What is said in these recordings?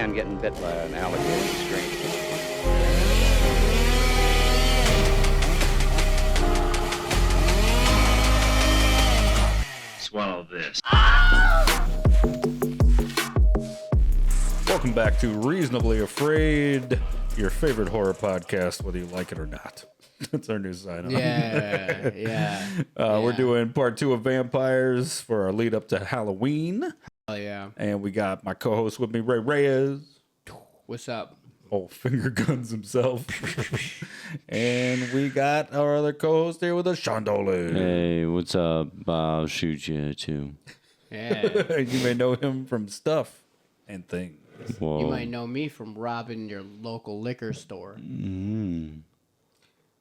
man getting bit by an alligator is strange. Swallow this. Welcome back to Reasonably Afraid, your favorite horror podcast, whether you like it or not. That's our new sign on. Yeah. We're doing part 2 of Vampires for our lead up to Halloween. Oh, yeah. And we got my co-host with me, Ray Reyes. What's up? Old finger guns himself. And we got our other co-host here with us, Sean Dolan. Hey, what's up? I'll shoot you too. Yeah. You may know him from stuff and things. Whoa. You might know me from robbing your local liquor store.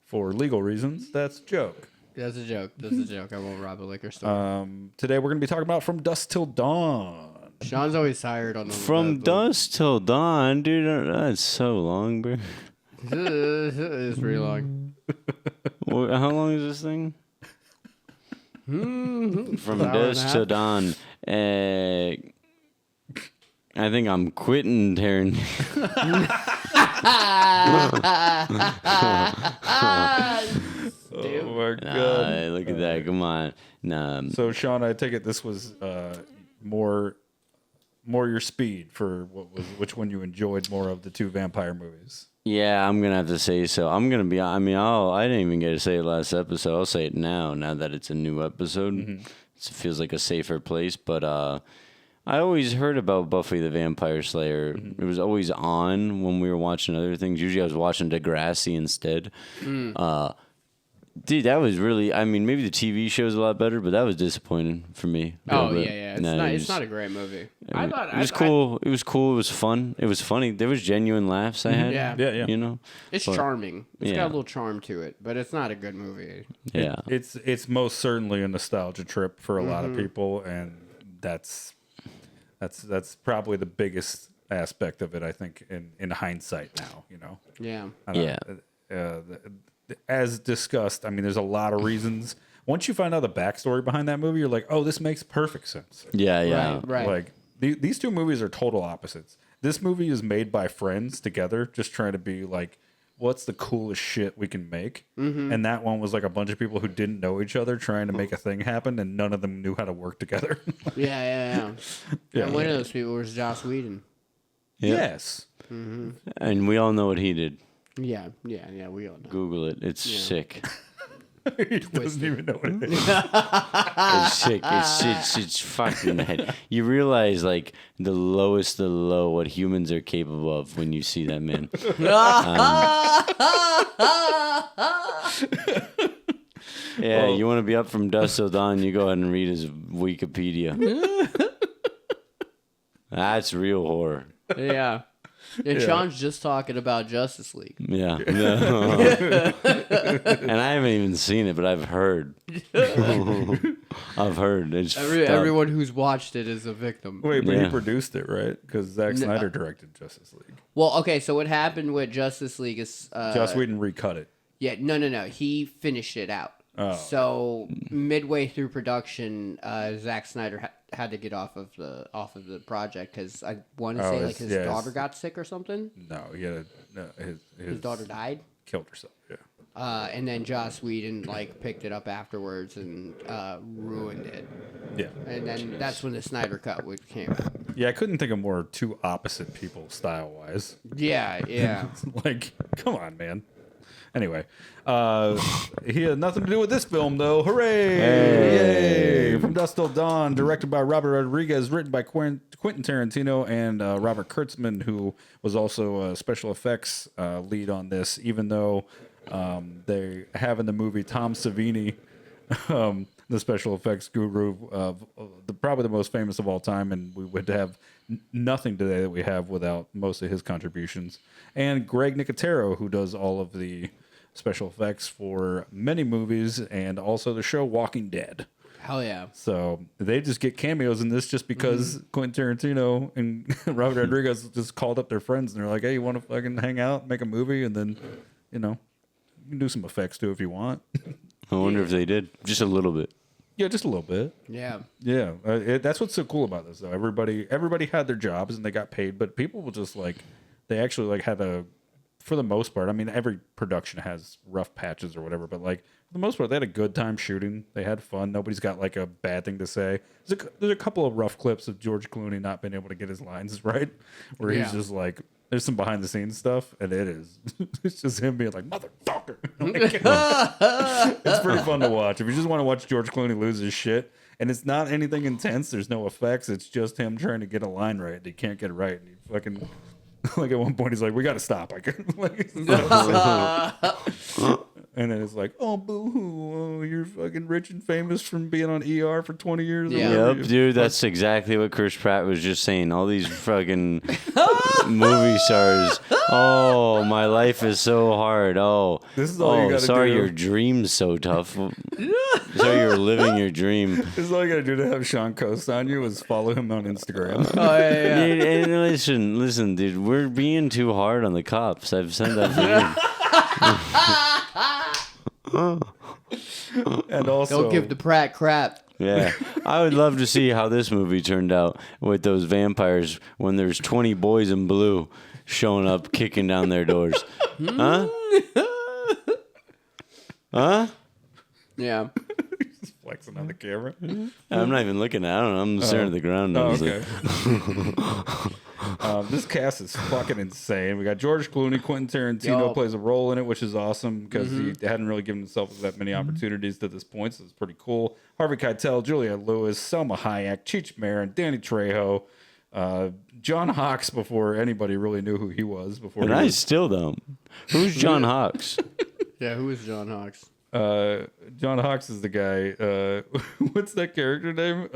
For legal reasons, that's a joke. That's a joke. I won't rob a liquor store. Today we're going to be talking about From Dusk Till Dawn. Sean's always tired on the From dusk till dawn, dude. That's so long, bro. It's pretty long. How long is this thing? From dusk till dawn. I think I'm quitting Taryn. Oh my god! Look at that! Come on. Nah. So Sean, I take it this was more your speed for which one you enjoyed more of the 2 vampire movies. Yeah, I'm gonna have to say so. I didn't even get to say it last episode. I'll say it now that it's a new episode. It feels like a safer place. But I always heard about Buffy the Vampire Slayer. It was always on when we were watching other things. Usually I was watching Degrassi instead. Dude, that was really, maybe the TV show is a lot better, but that was disappointing for me. Oh, yeah. It's not a great movie. It was cool. It was cool. It was fun. It was funny. There was genuine laughs I had. Yeah. You know? It's charming. It's got a little charm to it, but it's not a good movie. Yeah. It's most certainly a nostalgia trip for a lot of people, and that's probably the biggest aspect of it, I think, in hindsight now, you know? Yeah. As discussed, there's a lot of reasons. Once you find out the backstory behind that movie, you're like, oh, this makes perfect sense. Yeah. Right. Like, these 2 movies are total opposites. This movie is made by friends together, just trying to be like, what's the coolest shit we can make? And that one was like a bunch of people who didn't know each other trying to make a thing happen, and none of them knew how to work together. Yeah. And one of those people was Joss Whedon. Yep. Yes. And we all know what he did. Yeah, we all know. Google it. It's sick. He doesn't even know what it is. It's sick. It's fucking head. You realize like the lowest of the low what humans are capable of when you see that man. You want to be up from dusk till dawn, you go ahead and read his Wikipedia. That's real horror. Yeah. And Sean's just talking about Justice League. Yeah. And I haven't even seen it, but I've heard. It's everyone who's watched it is a victim. Wait, but he produced it, right? Because Zack Snyder directed Justice League. Well, okay, so what happened with Justice League is... Joss Whedon recut it. Yeah, no. He finished it out. Oh. So midway through production, Zack Snyder had to get off of the project because I want to say his daughter got sick or something. No, he had his daughter died. Killed herself. Yeah. And then Joss Whedon picked it up afterwards and ruined it. Yeah. And then that's when the Snyder Cut came out. Yeah, I couldn't think of more 2 opposite people style wise. Yeah. Like, come on, man. Anyway, he had nothing to do with this film, though. Hooray! Yay! From Dusk Till Dawn, directed by Robert Rodriguez, written by Quentin Tarantino and Robert Kurtzman, who was also a special effects lead on this, even though they have in the movie Tom Savini, the special effects guru, probably the most famous of all time, and we would have nothing today that we have without most of his contributions. And Greg Nicotero, who does all of the special effects for many movies and also the show Walking Dead. Hell yeah. So they just get cameos in this just because Quentin Tarantino and Robert Rodriguez just called up their friends and they're like, hey, you want to fucking hang out, make a movie, and then, you can do some effects too if you want. I wonder if they did. Just a little bit. Yeah, just a little bit. Yeah. Yeah, that's what's so cool about this, though. Everybody had their jobs and they got paid, but people will just like they actually like had a, for the most part. I mean, every production has rough patches or whatever, but like for the most part, they had a good time shooting. They had fun. Nobody's got like a bad thing to say. There's a couple of rough clips of George Clooney not being able to get his lines right, where he's just like. There's some behind the scenes stuff, and it's just him being like, motherfucker. Like, it's pretty fun to watch. If you just want to watch George Clooney lose his shit, and it's not anything intense, there's no effects, it's just him trying to get a line right, and he can't get it right, and he fucking, like at one point he's like, we got to stop. And then it's like, oh, boo-hoo, oh, you're fucking rich and famous from being on ER for 20 years. Yeah. Yep, dude, that's exactly what Chris Pratt was just saying. All these fucking movie stars. Oh, my life is so hard. Oh, this is all you gotta sorry, do. your dream's so tough. Sorry, you're living your dream. This is all you gotta do to have Sean Coast on you is follow him on Instagram. Oh, yeah. Dude, and listen, dude, we're being too hard on the cops. I've said that for years. And also, Don't give the Pratt crap. Yeah, I would love to see how this movie turned out with those vampires when there's 20 boys in blue showing up, kicking down their doors. Huh? Huh? Yeah. He's flexing on the camera. I'm not even looking at it. I don't know. I'm staring at the ground. Oh, okay. This cast is fucking insane. We got George Clooney, Quentin Tarantino plays a role in it, which is awesome because he hadn't really given himself that many opportunities to this point, so it's pretty cool. Harvey Keitel, Juliette Lewis, Selma Hayek, Cheech Marin, Danny Trejo, John Hawkes before anybody really knew who he was. I still don't. Who's John Hawkes? Yeah, who is John Hawkes? John Hawkes is the guy. What's that character name?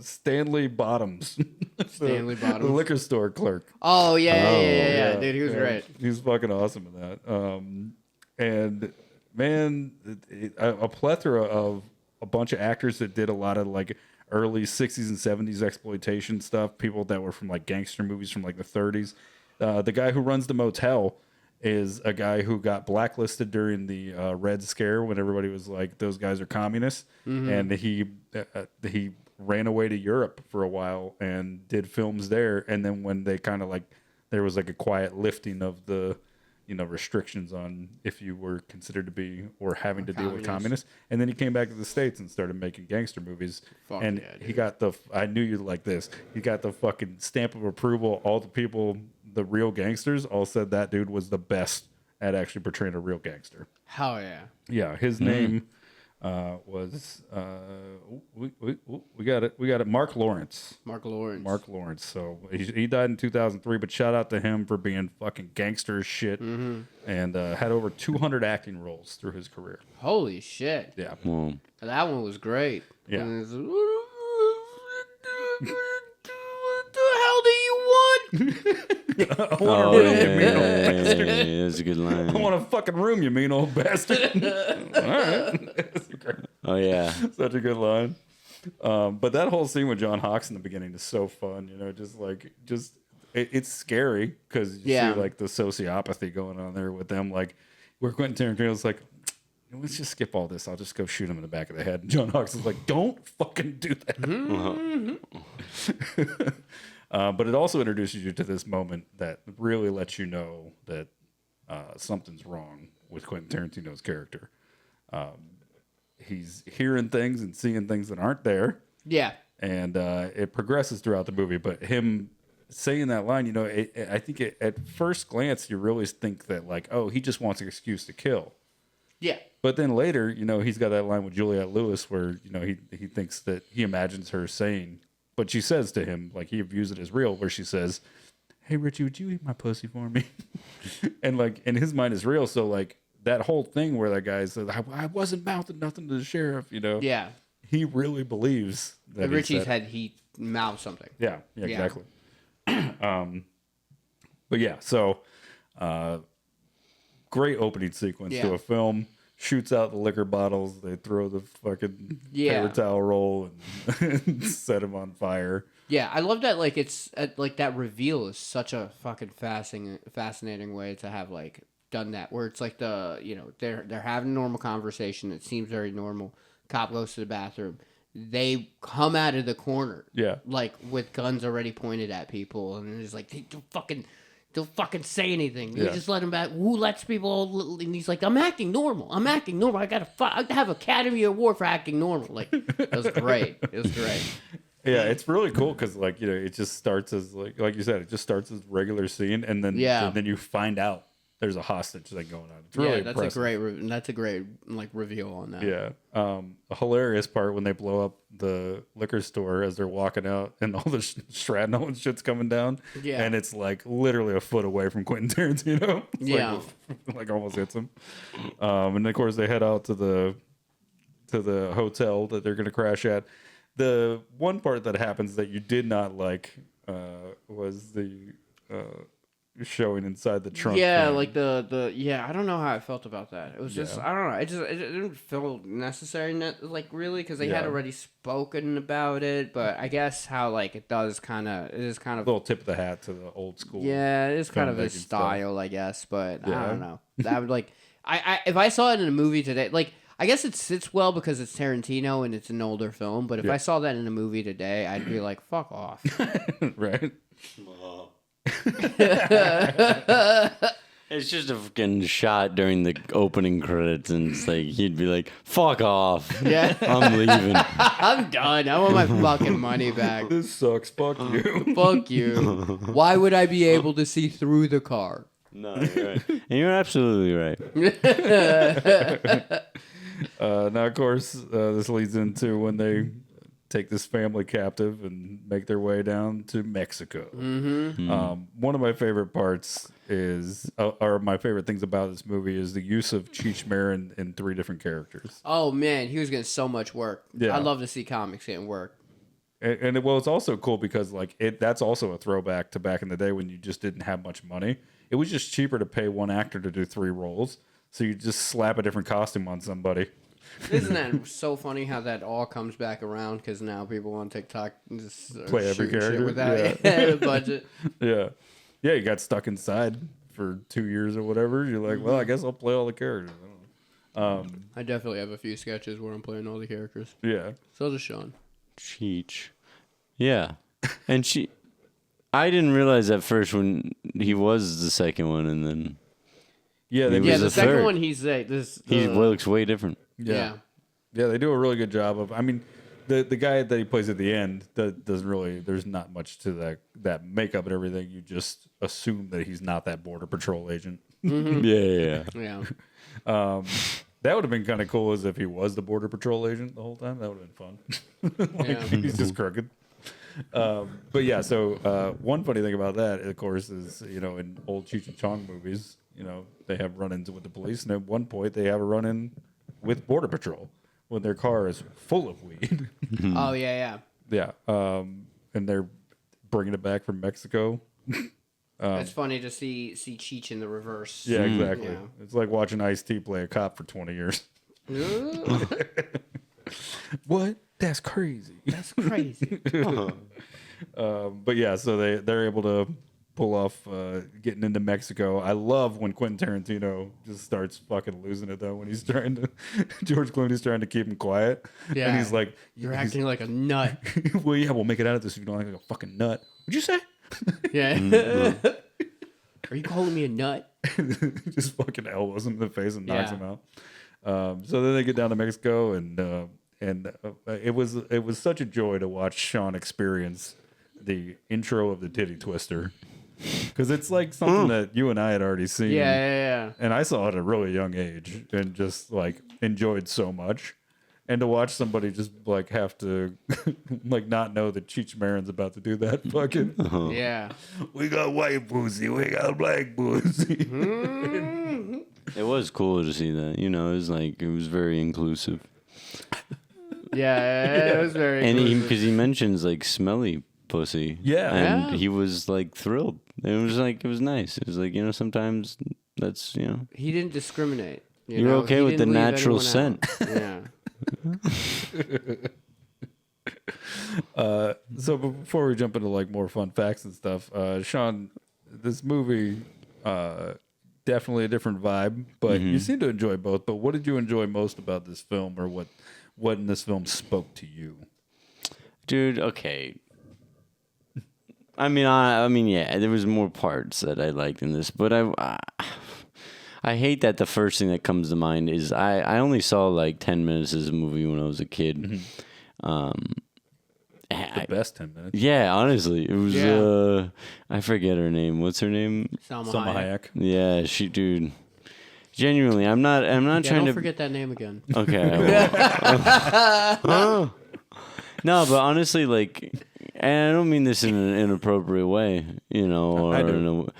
Stanley Bottoms. Stanley Bottoms. The liquor store clerk. Oh, yeah. Dude, he was great. He's fucking awesome in that. And man, a plethora of a bunch of actors that did a lot of like early 60s and 70s exploitation stuff. People that were from like gangster movies from like the 30s. The guy who runs the motel is a guy who got blacklisted during the Red Scare when everybody was like, those guys are communists. And he ran away to Europe for a while and did films there. And then when they kind of like, there was like a quiet lifting of the, restrictions on if you were considered to be or having to deal with communists. And then he came back to the States and started making gangster movies. He got I knew you'd like this. He got the fucking stamp of approval. All the people, the real gangsters, all said that dude was the best at actually portraying a real gangster. Hell yeah. Yeah, his name was we got it. Mark Lawrence. Mark Lawrence. So he died in 2003, but shout out to him for being fucking gangster as shit, and had over 200 acting roles through his career. Holy shit. Yeah. Well, That one was great. Yeah. And it's, what the hell do you want? I want a room, you mean old bastard. That's a good line. I want a fucking room, you mean old bastard. All right. That's great. Oh, yeah. Such a good line. But that whole scene with John Hawkes in the beginning is so fun, it's scary because you see like the sociopathy going on there with them. Like, where Quentin Tarantino's like, let's just skip all this. I'll just go shoot him in the back of the head. And John Hawkes is like, don't fucking do that. But it also introduces you to this moment that really lets you know that something's wrong with Quentin Tarantino's character. He's hearing things and seeing things that aren't there. Yeah. And it progresses throughout the movie. But him saying that line, I think at first glance, you really think that, like, oh, he just wants an excuse to kill. Yeah. But then later, he's got that line with Juliette Lewis where, he thinks that he imagines her saying, but she says to him, like, he views it as real, where she says, hey, Richie, would you eat my pussy for me? And, like, in his mind is real. So, like, that whole thing where that guy says, I wasn't mouthing nothing to the sheriff, Yeah. He really believes that Richie's he mouthed something. Yeah, exactly. But yeah, so great opening sequence to a film. Shoots out the liquor bottles. They throw the fucking paper towel roll and set him on fire. Yeah, I love that. Like, it's like that reveal is such a fucking fascinating way to have like done that. Where it's like they're having a normal conversation. It seems very normal. Cop goes to the bathroom. They come out of the corner, like with guns already pointed at people, and it's like don't fucking say anything. You just let him back. Who lets people? And he's like, I'm acting normal. I have Academy Award for acting normal. Like, it was great. It was great. Yeah, it's really cool because like it just starts as like you said, it just starts as regular scene, and then you find out there's a hostage thing going on. It's really impressive. That's a great like reveal on that. Yeah, a hilarious part when they blow up the liquor store as they're walking out, and all the shrapnel and shit's coming down. Yeah, and it's like literally a foot away from Quentin Tarantino. It's like almost hits him. And of course they head out to the hotel that they're going to crash at. The one part that happens that you did not like was the showing inside the trunk. Yeah, thing. Like the I don't know how I felt about that. It was just I don't know. It didn't feel necessary, like really, because they had already spoken about it. But I guess how like it is kind of a little tip of the hat to the old school. Yeah, it is kind of his style, I guess. But I don't know. That would like I if I saw it in a movie today, like. I guess it sits well because it's Tarantino and it's an older film, but if I saw that in a movie today, I'd be like, fuck off. Right? It's just a fucking shot during the opening credits, and it's like, he'd be like, fuck off. Yeah. I'm leaving. I'm done. I want my fucking money back. This sucks. Fuck you. Fuck you. Why would I be able to see through the car? No, you're right. And you're absolutely right. Now, of course, this leads into when they take this family captive and make their way down to Mexico. One of my favorite parts is, or my favorite things about this movie is the use of Cheech Marin in 3 different characters. Oh, man, he was getting so much work. Yeah. I love to see comics getting work. And it's also cool because like that's also a throwback to back in the day when you just didn't have much money. It was just cheaper to pay one actor to do 3 roles. So you just slap a different costume on somebody. Isn't that so funny how that all comes back around? Because now people on TikTok just play every character without a budget. Yeah. You got stuck inside for 2 years or whatever. You're like, well, I guess I'll play all the characters. I don't know. I definitely have a few sketches where I'm playing all the characters. Yeah. So does Sean. Cheech. Yeah. And I didn't realize at first when he was the second one, and then the second third one he looks way different. Yeah, they do a really good job of. I mean, the guy that he plays at the end doesn't really. There's not much to that makeup and everything. You just assume that he's not that Border Patrol agent. Mm-hmm. Yeah. That would have been kind of cool as if he was the Border Patrol agent the whole time. That would have been fun. He's just crooked. But yeah, so one funny thing about that, of course, is in old Cheech and Chong movies, they have run-ins with the police, and at one point they have a run-in with Border Patrol when their car is full of weed. Oh yeah. And they're bringing it back from Mexico. It's funny to see Cheech in the reverse. Yeah, exactly. Yeah. It's like watching Ice-T play a cop for 20 years. What? That's crazy. That's crazy. But yeah, so they're able to pull off getting into Mexico. I love when Quentin Tarantino just starts fucking losing it though when he's trying to George Clooney's trying to keep him quiet. Yeah. And he's like, you're acting like a nut. Well, yeah, we'll make it out of this if you don't act like a fucking nut. What'd you say? Yeah. Are you calling me a nut? Just fucking elbows him in the face and knocks him out. So then they get down to Mexico, and it was such a joy to watch Sean experience the intro of the Titty Twister, because it's like something that you and I had already seen. Yeah. And I saw it at a really young age and just like enjoyed so much. And to watch somebody just like have to like not know that Cheech Marin's about to do that fucking. Yeah. We got white pussy, we got black pussy. It was cool to see that. It was very inclusive. Yeah, it was very. And because he mentions like smelly pussy. Yeah. And he was like thrilled. It was nice. It was like, sometimes that's, He didn't discriminate. You're okay with the natural scent. Yeah. So before we jump into like more fun facts and stuff, Sean, this movie, definitely a different vibe, but you seem to enjoy both. But what did you enjoy most about this film, or what what in this film spoke to you? Dude, okay. I mean, yeah, there was more parts that I liked in this, but I hate that the first thing that comes to mind is I only saw like 10 minutes of this movie when I was a kid. Mm-hmm. The best 10 minutes. Yeah, honestly, it was. I forget her name. What's her name? Salma Hayek. Yeah, dude. Genuinely, I'm not trying don't to forget that name again. Okay. No, but honestly, like, and I don't mean this in an inappropriate way, you know, or I do.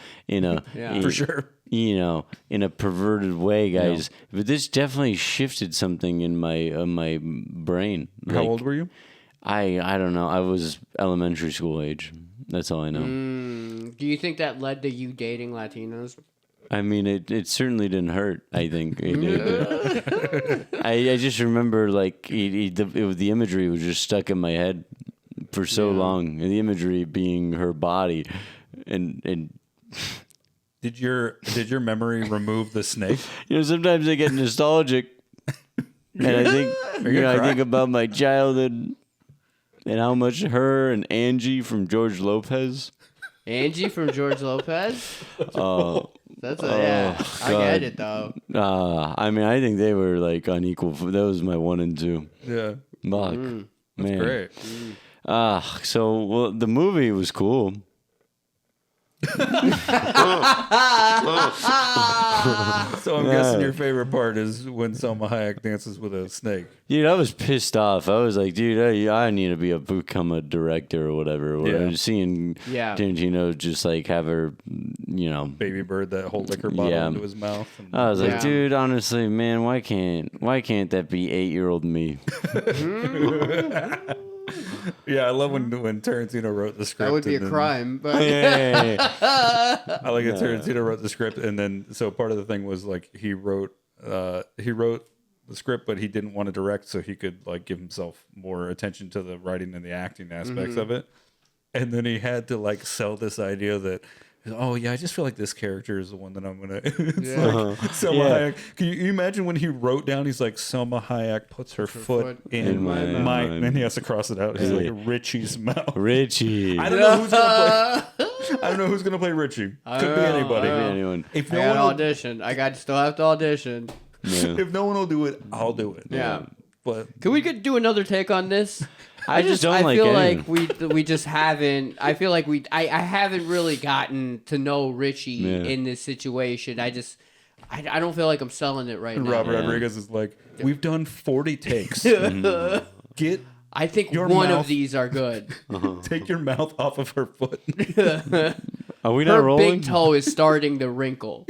For sure. You know, in a perverted way, guys. Yeah. But this definitely shifted something in my brain. How old were you? I don't know. I was elementary school age. That's all I know. Do you think that led to you dating Latinos? I mean, it certainly didn't hurt. I think it did. I just remember like the imagery was just stuck in my head for so long. And the imagery being her body, and did your memory remove the snake? You know, sometimes I get nostalgic, and I think I think about my childhood and how much her and Angie from George Lopez. Angie from George Lopez. That's I God. get it though. I mean, I think they were like unequal. That was my 1 and 2. Yeah, Fuck, that's man. great. So the movie was cool. So I'm guessing your favorite part is when Salma Hayek dances with a snake. Dude, I was pissed off. I was like, dude, I need to become a director or whatever. Yeah. Seeing Tarantino just like have her, you know, baby bird that whole liquor bottle into his mouth. I was like, dude, honestly, man, why can't that be 8-year-old me? Yeah, I love when Tarantino wrote the script. That would be a crime, but I like it. Tarantino wrote the script, and then so part of the thing was like he wrote the script, but he didn't want to direct, so he could like give himself more attention to the writing and the acting aspects of it. And then he had to like sell this idea that, oh yeah, I just feel like this character is the one that I'm gonna. Selma Hayek. Can you imagine when he wrote down? He's like, Selma Hayek puts her foot in my mouth, and then he has to cross it out. He's like Richie's mouth. Richie. I don't know who's gonna play. I don't know who's gonna play Richie. Could be anybody. Anyone. If I got audition. I still have to audition. Yeah. If no one will do it, I'll do it. Yeah. But can we do another take on this? I feel like we just haven't. I feel like I haven't really gotten to know Richie in this situation. I don't feel like I'm selling it right now. Robert Rodriguez is like, we've done 40 takes. I think one of these are good. Take your mouth off of her foot. Are we not rolling? Her big toe is starting to wrinkle.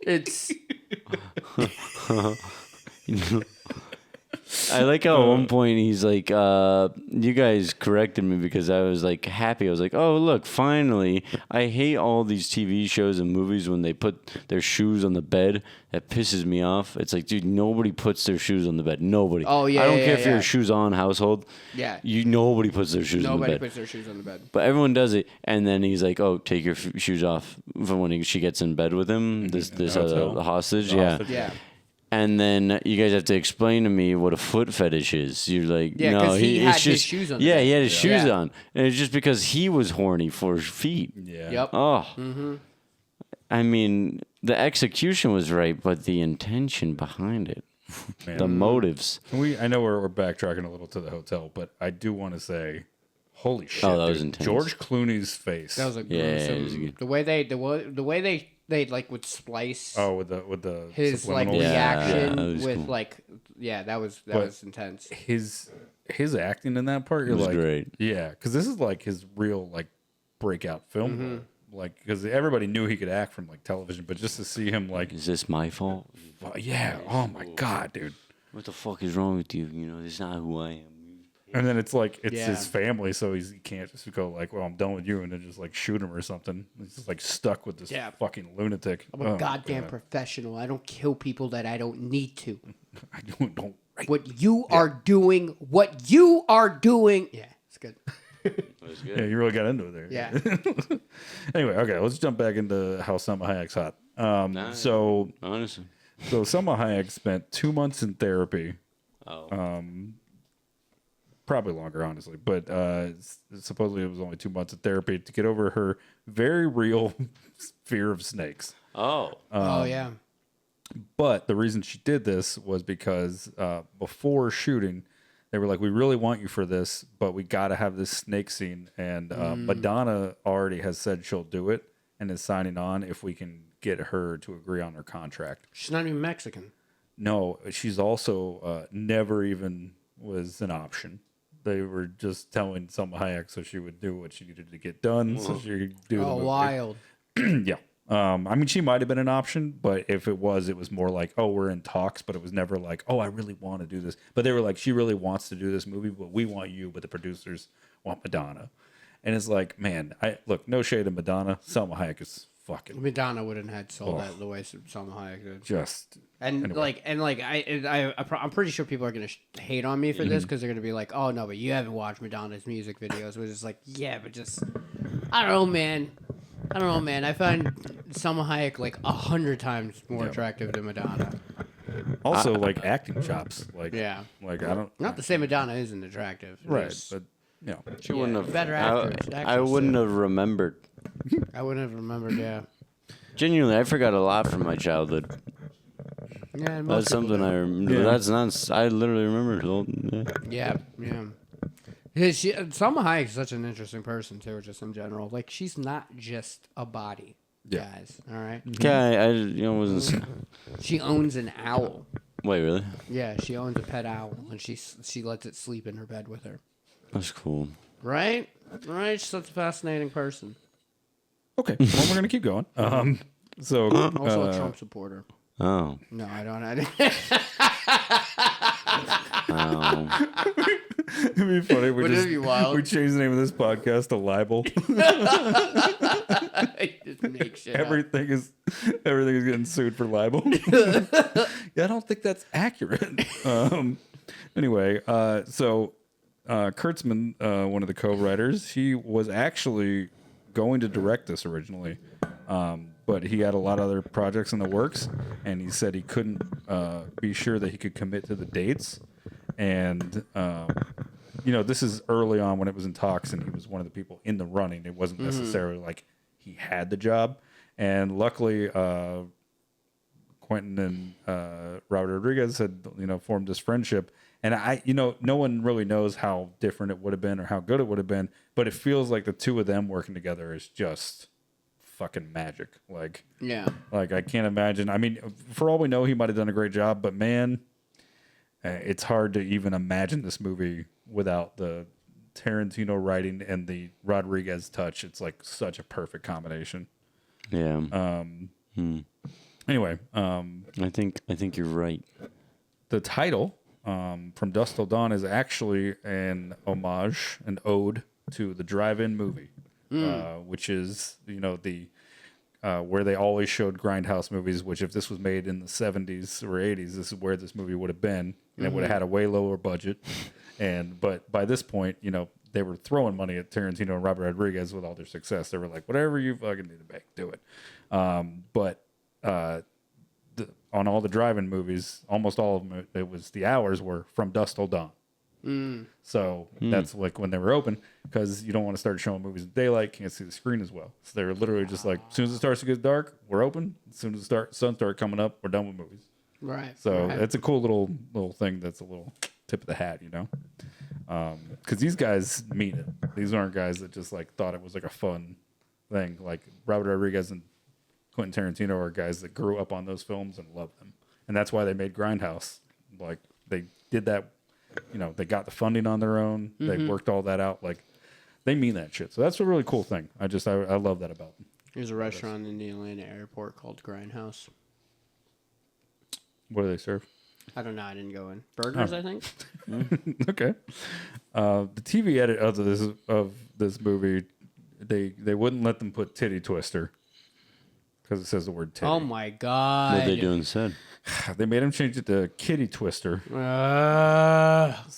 It's. I like how at one point he's like, you guys corrected me because I was like happy. I was like, oh, look, finally. I hate all these TV shows and movies when they put their shoes on the bed. That pisses me off. It's like, dude, nobody puts their shoes on the bed. Nobody. Oh, yeah. I don't care if you're a shoes on household. Yeah. Nobody puts their shoes on the bed. Nobody puts their shoes on the bed. But everyone does it. And then he's like, oh, take your shoes off from when she gets in bed with him. This hostage. Yeah. And then you guys have to explain to me what a foot fetish is. You're like, no, he had his shoes on. Yeah, he had his shoes on. And it's just because he was horny for his feet. Yeah. Yep. Oh. I mean, the execution was right, but the intention behind it, the motives. I know we're backtracking a little to the hotel, but I do want to say, holy shit! Oh, that was intense. George Clooney's face. That was a gruesome. The way they like would splice. Oh, with the his like reaction with cool. that was intense. His acting in that part, you're was like, great. Yeah, because this is like his real like breakout film. Like, because everybody knew he could act from like television, but just to see him like, is this my fault? Yeah. Oh my god, dude. What the fuck is wrong with you? You know, this is not who I am. And then it's like his family, so he can't just go like, "Well, I'm done with you," and then just like shoot him or something. He's just like stuck with this fucking lunatic. I'm a goddamn professional. I don't kill people that I don't need to. I don't. What you are doing. Yeah, it's good. That's good. Yeah, you really got into it there. Yeah. Anyway, okay, let's jump back into how Selma Hayek's hot. Honestly, so Selma Hayek spent 2 months in therapy. Oh. probably longer, honestly. But supposedly it was only 2 months of therapy to get over her very real fear of snakes. Oh. Yeah. But the reason she did this was because before shooting, they were like, we really want you for this, but we got to have this snake scene. And Madonna already has said she'll do it and is signing on if we can get her to agree on her contract. She's not even Mexican. No, she's also never even was an option. They were just telling Salma Hayek so she would do what she needed to get done, so she could do the movie. Wild. Yeah. I mean, she might have been an option, but if it was more like, oh, we're in talks, but it was never like, oh, I really want to do this. But they were like, she really wants to do this movie, but we want you, but the producers want Madonna. And it's like, man, look, no shade of Madonna. Salma Hayek is fucking... Madonna wouldn't have sold that the way Salma Hayek did. Just... And anyway. I'm pretty sure people are gonna hate on me for this because they're gonna be like, "Oh no, but you haven't watched Madonna's music videos." Which is like, yeah, but just I don't know, man. I find Salma Hayek like 100 times more attractive than Madonna. Also, like acting chops, like yeah, like I don't not to say Madonna isn't attractive, right? But you know, she wouldn't have better actress. I wouldn't have remembered. I wouldn't have remembered. Yeah, genuinely, I forgot a lot from my childhood. Yeah, that's something I remember. Yeah. That's not. I literally remember. Yeah. Salma Hayek is such an interesting person too, just in general. Like she's not just a body, guys. All right. Yeah, I wasn't. She owns an owl. Wait, really? Yeah, she owns a pet owl, and she lets it sleep in her bed with her. That's cool. Right. She's such a fascinating person. Okay, well, we're gonna keep going. So also a Trump supporter. Oh. No, I don't. It'd be funny. We change the name of this podcast to Libel. Just make shit everything is getting sued for libel. Yeah, I don't think that's accurate. Anyway, so Kurtzman, one of the co-writers, he was actually going to direct this originally. But he had a lot of other projects in the works, and he said he couldn't be sure that he could commit to the dates. And, this is early on when it was in talks, and he was one of the people in the running. It wasn't necessarily like he had the job. And luckily, Quentin and Robert Rodriguez had, formed this friendship. And no one really knows how different it would have been or how good it would have been, but it feels like the two of them working together is just fucking magic. Like I can't imagine. I mean, for all we know, he might have done a great job, but man, it's hard to even imagine this movie without the Tarantino writing and the Rodriguez touch. It's like such a perfect combination. Yeah. Anyway, I think you're right. The title From Dusk Till Dawn is actually an homage, an ode to the drive-in movie. Which is, the where they always showed grindhouse movies, which if this was made in the 70s or 80s, this is where this movie would have been. And it would have had a way lower budget. But by this point, they were throwing money at Tarantino and Robert Rodriguez with all their success. They were like, whatever you fucking need to make, do it. But on all the drive-in movies, almost all of them, the hours were from dusk till dawn. So that's like when they were open, because you don't want to start showing movies in daylight, can't see the screen as well. So they're literally just like, as soon as it starts to get dark, we're open. As soon as the sun starts coming up, we're done with movies. Right. So it's a cool little thing. That's a little tip of the hat, because these guys mean it. These aren't guys that just like thought it was like a fun thing. Like Robert Rodriguez and Quentin Tarantino are guys that grew up on those films and love them, and that's why they made Grindhouse. Like they did that. They got the funding on their own. They worked all that out. Like, they mean that shit. So that's a really cool thing. I love that about them. There's a restaurant in the Atlanta airport called Grindhouse. What do they serve? I don't know. I didn't go in. Burgers, I think. Okay. The TV edit of this movie, they wouldn't let them put titty twister because it says the word titty. Oh my god! What they do instead? They made him change it to kitty twister,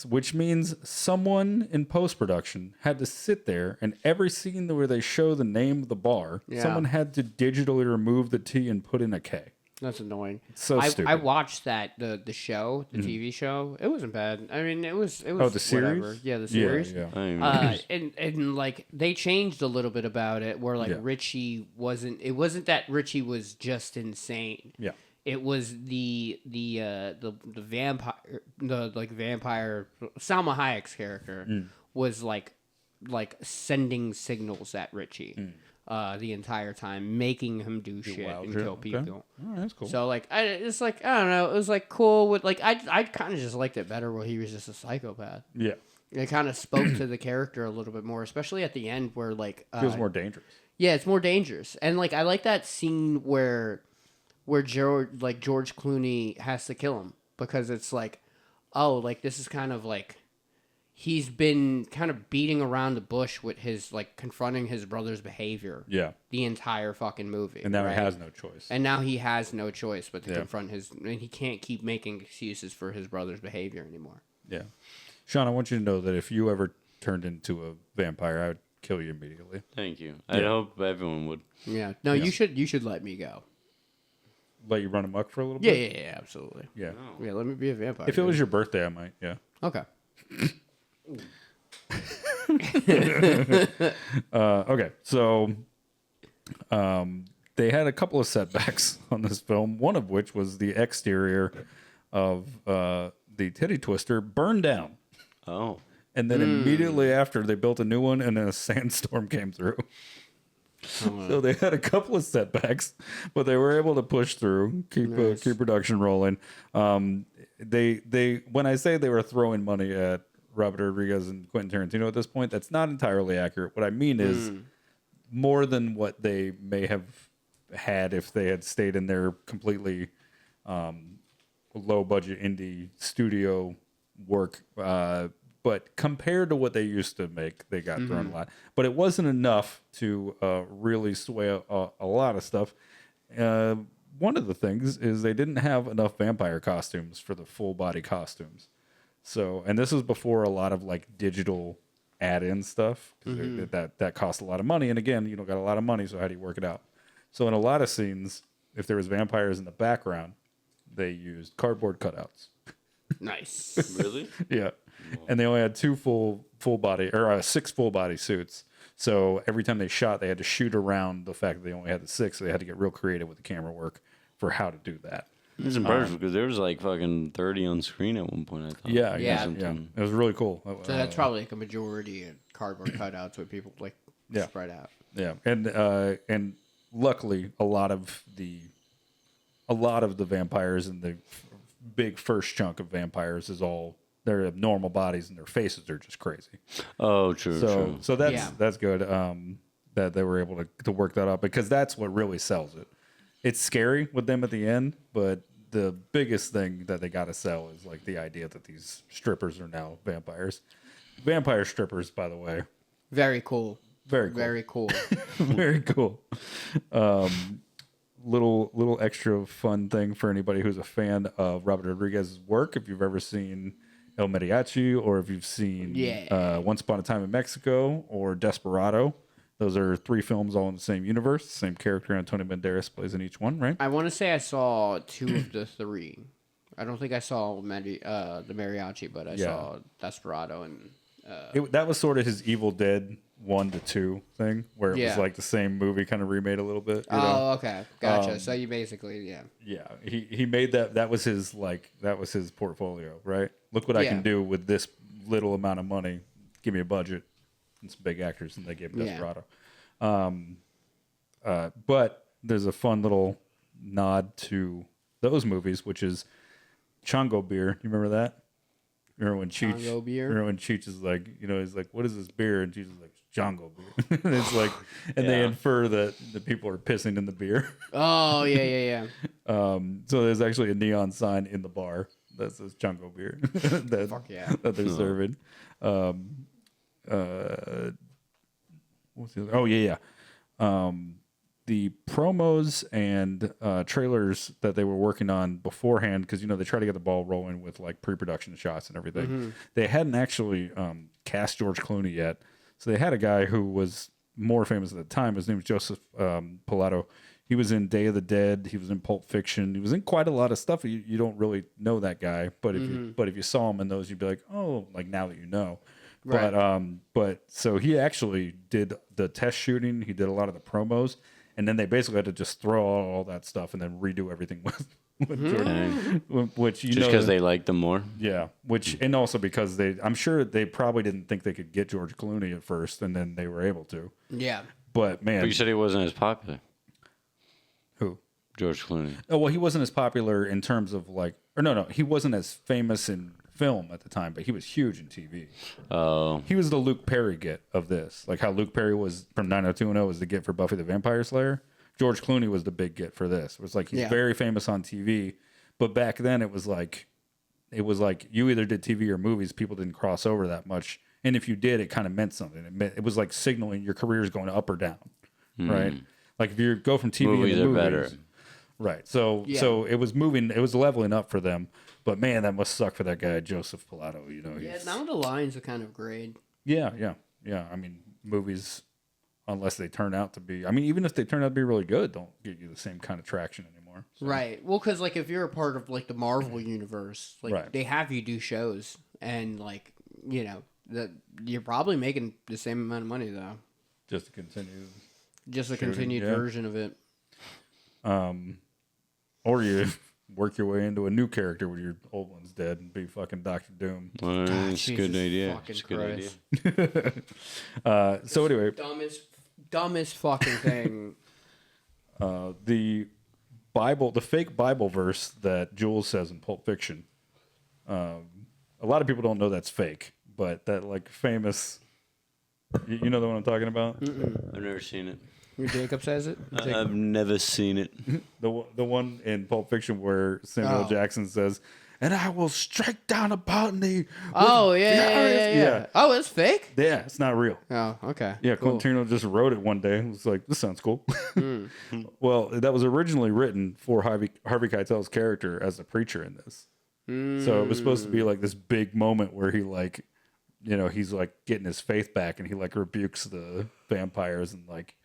which means someone in post-production had to sit there, and every scene where they show the name of the bar, someone had to digitally remove the T and put in a K. That's annoying. So stupid. I watched the show, the TV show. It wasn't bad. I mean, it was. Oh, the series? Whatever. Yeah, the series. Yeah. And like they changed a little bit about it, where like Richie wasn't. It wasn't that Richie was just insane. Yeah. It was the vampire, vampire. Salma Hayek's character was like sending signals at Richie. The entire time, making him do shit and kill people. Okay. Oh, that's cool. So like, it's like I don't know. It was like cool with like I kind of just liked it better where he was just a psychopath. Yeah, it kind of spoke to the character a little bit more, especially at the end where like feels more dangerous. Yeah, it's more dangerous, and like I like that scene where George Clooney has to kill him because it's like, oh, like this is kind of like. He's been kind of beating around the bush with his, like, confronting his brother's behavior. Yeah. The entire fucking movie. And now he has no choice. And now he has no choice but to confront his... And he can't keep making excuses for his brother's behavior anymore. Yeah. Sean, I want you to know that if you ever turned into a vampire, I would kill you immediately. Thank you. I hope everyone would. Yeah. No, you should let me go. Let you run amok for a little bit? Yeah, absolutely. Yeah. Oh. Yeah, let me be a vampire. If it was your birthday, I might, yeah. Okay. Okay, so they had a couple of setbacks on this film, one of which was the exterior of the titty twister burned down. Oh. And then immediately after, they built a new one, and then a sandstorm came through. So they had a couple of setbacks, but they were able to push through, keep production rolling. They when I say they were throwing money at Robert Rodriguez and Quentin Tarantino at this point, that's not entirely accurate. What I mean is more than what they may have had if they had stayed in their completely low budget indie studio work. But compared to what they used to make, they got thrown a lot. But it wasn't enough to really sway a lot of stuff. One of the things is they didn't have enough vampire costumes for the full body costumes. So, and this was before a lot of like digital add-in stuff because that cost a lot of money. And again, you don't got a lot of money, so how do you work it out? So, in a lot of scenes, if there was vampires in the background, they used cardboard cutouts. Nice. Really? Yeah, and they only had 6 full body suits. So every time they shot, they had to shoot around the fact that they only had the 6. So they had to get real creative with the camera work for how to do that. It's impressive because there was like fucking 30 on screen at one point. I thought. Yeah. It was really cool. So that's probably like a majority of cardboard cutouts with people like spread out. Yeah, and luckily a lot of the vampires in the big first chunk of vampires is all they're abnormal bodies and their faces are just crazy. Oh, true. So that's good. That they were able to work that out because that's what really sells it. It's scary with them at the end, but the biggest thing that they got to sell is like the idea that these strippers are now vampires. Vampire strippers, by the way. Very cool. Very cool. Very cool. Very cool. Little extra fun thing for anybody who's a fan of Robert Rodriguez's work. If you've ever seen El Mariachi or if you've seen Once Upon a Time in Mexico or Desperado. Those are 3 films all in the same universe. Same character, Antonio Banderas plays in each one, right? I want to say I saw 2 of the 3. I don't think I saw the Mariachi, but I saw Desperado and... that was sort of his Evil Dead 1 to 2 thing, where it was like the same movie kind of remade a little bit. You know? Okay, gotcha. So you basically, he made that. That was his portfolio, right? Look what I can do with this little amount of money. Give me a budget and some big actors, and they gave Desperado. But there's a fun little nod to those movies, which is Chongo beer. You remember that? Remember when Cheech is like, he's like, what is this beer? And Cheech is like, Chongo beer. And it's like, and they infer that the people are pissing in the beer. Oh, yeah. So there's actually a neon sign in the bar that says Chongo beer that they're serving. What's the other? Oh, yeah. The promos and trailers that they were working on beforehand, because they try to get the ball rolling with like pre-production shots and everything. They hadn't actually cast George Clooney yet, so they had a guy who was more famous at the time. His name was Joseph Pilato. He was in Day of the Dead. He was in Pulp Fiction. He was in quite a lot of stuff. You don't really know that guy, but if you saw him in those, you'd be like, oh, like now that you know. Right. But so he actually did the test shooting. He did a lot of the promos, and then they basically had to just throw all that stuff and then redo everything with Jordan, which just because they liked them more. Yeah, and also because I'm sure they probably didn't think they could get George Clooney at first, and then they were able to. Yeah. But man, but you said he wasn't as popular. Who? George Clooney. Oh well, he wasn't as popular in terms of no, he wasn't as famous in film at the time, but he was huge in TV. Oh. He was the Luke Perry get of this, like how Luke Perry was from 90210 was the get for Buffy the Vampire Slayer. George Clooney was the big get for this. It was like he's very famous on TV, but back then it was like you either did TV or movies. People didn't cross over that much, and if you did, it kind of meant something. It was like signaling your career is going up or down, right? Like if you go from TV movies to are movies, better, right? So it was moving. It was leveling up for them. But man, that must suck for that guy Joseph Pilato. You know, now the lines are kind of grade. Yeah. I mean, movies, unless they turn out to be, I mean, even if they turn out to be really good, don't get you the same kind of traction anymore. So. Right. Well, because like if you're a part of like the Marvel universe, like they have you do shows, and like that you're probably making the same amount of money though. Just to continue. Just a continued version of it. Or you work your way into a new character when your old one's dead and be fucking Dr. Doom. It's a good idea. It's a good idea. So anyway, dumbest fucking thing. The fake Bible verse that Jules says in Pulp Fiction. A lot of people don't know that's fake, but that like famous. You know the one I'm talking about? I've never seen it. Jacob says it? I've never seen it. The one in Pulp Fiction where Samuel Jackson says, "And I will strike down upon thee." Oh, yeah. Oh, it's fake? Yeah, it's not real. Oh, okay. Yeah, cool. Quentin Tarantino just wrote it one day. It was like, this sounds cool. Well, that was originally written for Harvey Keitel's character as a preacher in this. So it was supposed to be like this big moment where he like, he's like getting his faith back and he like rebukes the vampires and like,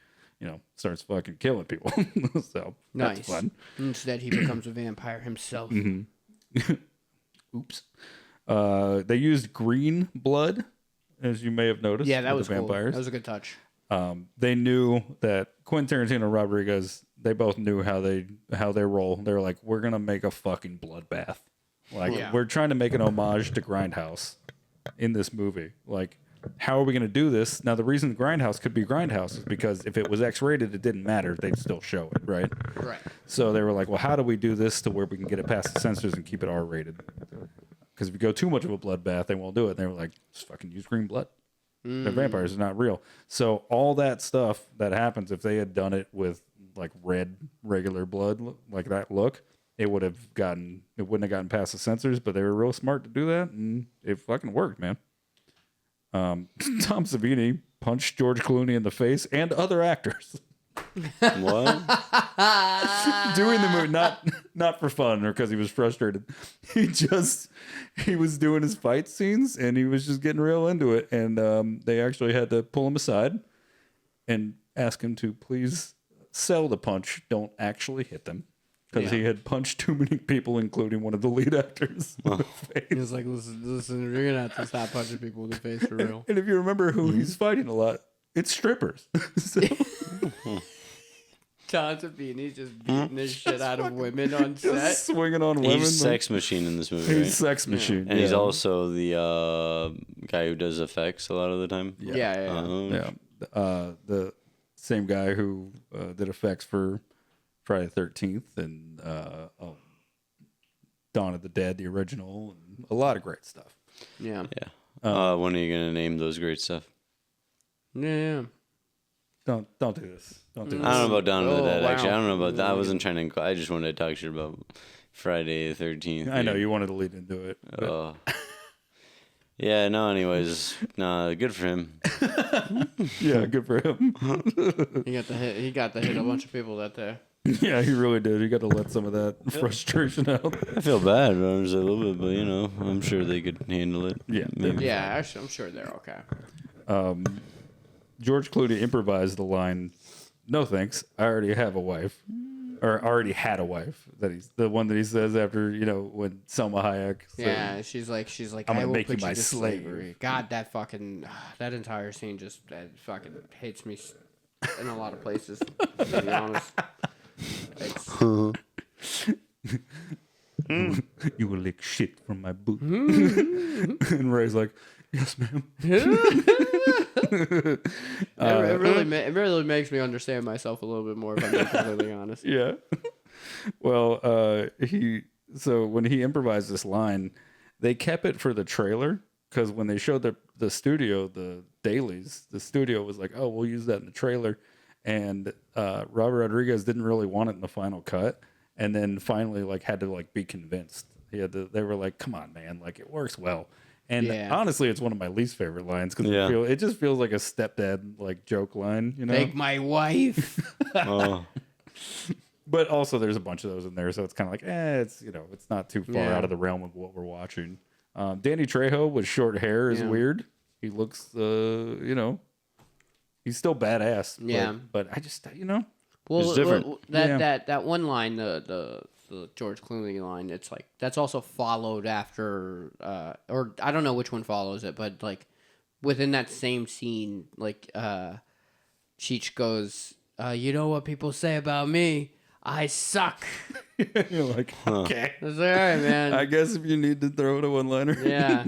starts fucking killing people. So nice. That's fun. Instead, he becomes a vampire himself. Oops. They used green blood, as you may have noticed. Yeah, that was vampires. Cool. That was a good touch. They knew that Quentin Tarantino and Rodriguez, they both knew how they roll. They're like, we're gonna make a fucking bloodbath. Like we're trying to make an homage to Grindhouse in this movie. Like, how are we going to do this? Now, the reason Grindhouse could be Grindhouse is because if it was X-rated, it didn't matter. They'd still show it, right? Right. So they were like, well, how do we do this to where we can get it past the censors and keep it R-rated? Because if you go too much of a bloodbath, they won't do it. And they were like, just fucking use green blood. The vampires are not real. So all that stuff that happens, if they had done it with like red, regular blood, like that look, it wouldn't have gotten past the censors, but they were real smart to do that, and it fucking worked, man. Tom Savini punched George Clooney in the face and other actors. What? Doing the movie, not for fun or because he was frustrated. He was doing his fight scenes and he was just getting real into it, and they actually had to pull him aside and ask him to please sell the punch, don't actually hit them. Because he had punched too many people, including one of the lead actors. In the face. He was like, listen, you're going to have to stop punching people in the face for real. And if you remember who he's fighting a lot, it's strippers. Tom Savini's just beating the shit out of women on set. Just swinging on women. He's Sex Machine in this movie, He's Sex Machine. And he's also the guy who does effects a lot of the time. Yeah. The same guy who did effects for Friday the 13th and Dawn of the Dead, the original, and a lot of great stuff. Yeah. When are you going to name those great stuff? Yeah. Don't do this. Don't do this. I don't know about Dawn of the Dead, actually. I don't know about that. I Really? wasn't trying to... I just wanted to talk shit about Friday the 13th. I know, you wanted to lead into it. Yeah, no, anyways. Good for him. Yeah, good for him. He got to hit a bunch of people that day. Yeah, he really did. He got to let some of that frustration out. I feel bad about it a little bit, but, I'm sure they could handle it. Yeah. Maybe. Yeah, actually, I'm sure they're okay. George Clooney improvised the line, "No thanks, I already have a wife," or already had a wife. The one that he says after when Selma Hayek. Yeah, she's like, I'm I gonna will make you put my to slave. slavery. God, that entire scene just fucking hits me in a lot of places. To be honest, You will lick shit from my boot. And Ray's like, "Yes, ma'am." it really makes me understand myself a little bit more, if I'm being completely honest. Yeah. Well, so when he improvised this line, they kept it for the trailer because when they showed the studio, the dailies, the studio was like, "Oh, we'll use that in the trailer," and Robert Rodriguez didn't really want it in the final cut, and then finally had to be convinced. They were like, "Come on, man! It works well." And honestly, it's one of my least favorite lines because it just feels like a stepdad joke line. Take my wife. But also, there's a bunch of those in there, so it's kind of it's it's not too far out of the realm of what we're watching. Danny Trejo with short hair is weird. He looks, he's still badass. Yeah, but I just, well, it's different. That one line, the George Clooney line, it's that's also followed after, or I don't know which one follows it, but within that same scene, Cheech goes, "You know what people say about me? I suck." You're like, okay. I was like, all right, man. I guess if you need to throw it a one-liner. Yeah.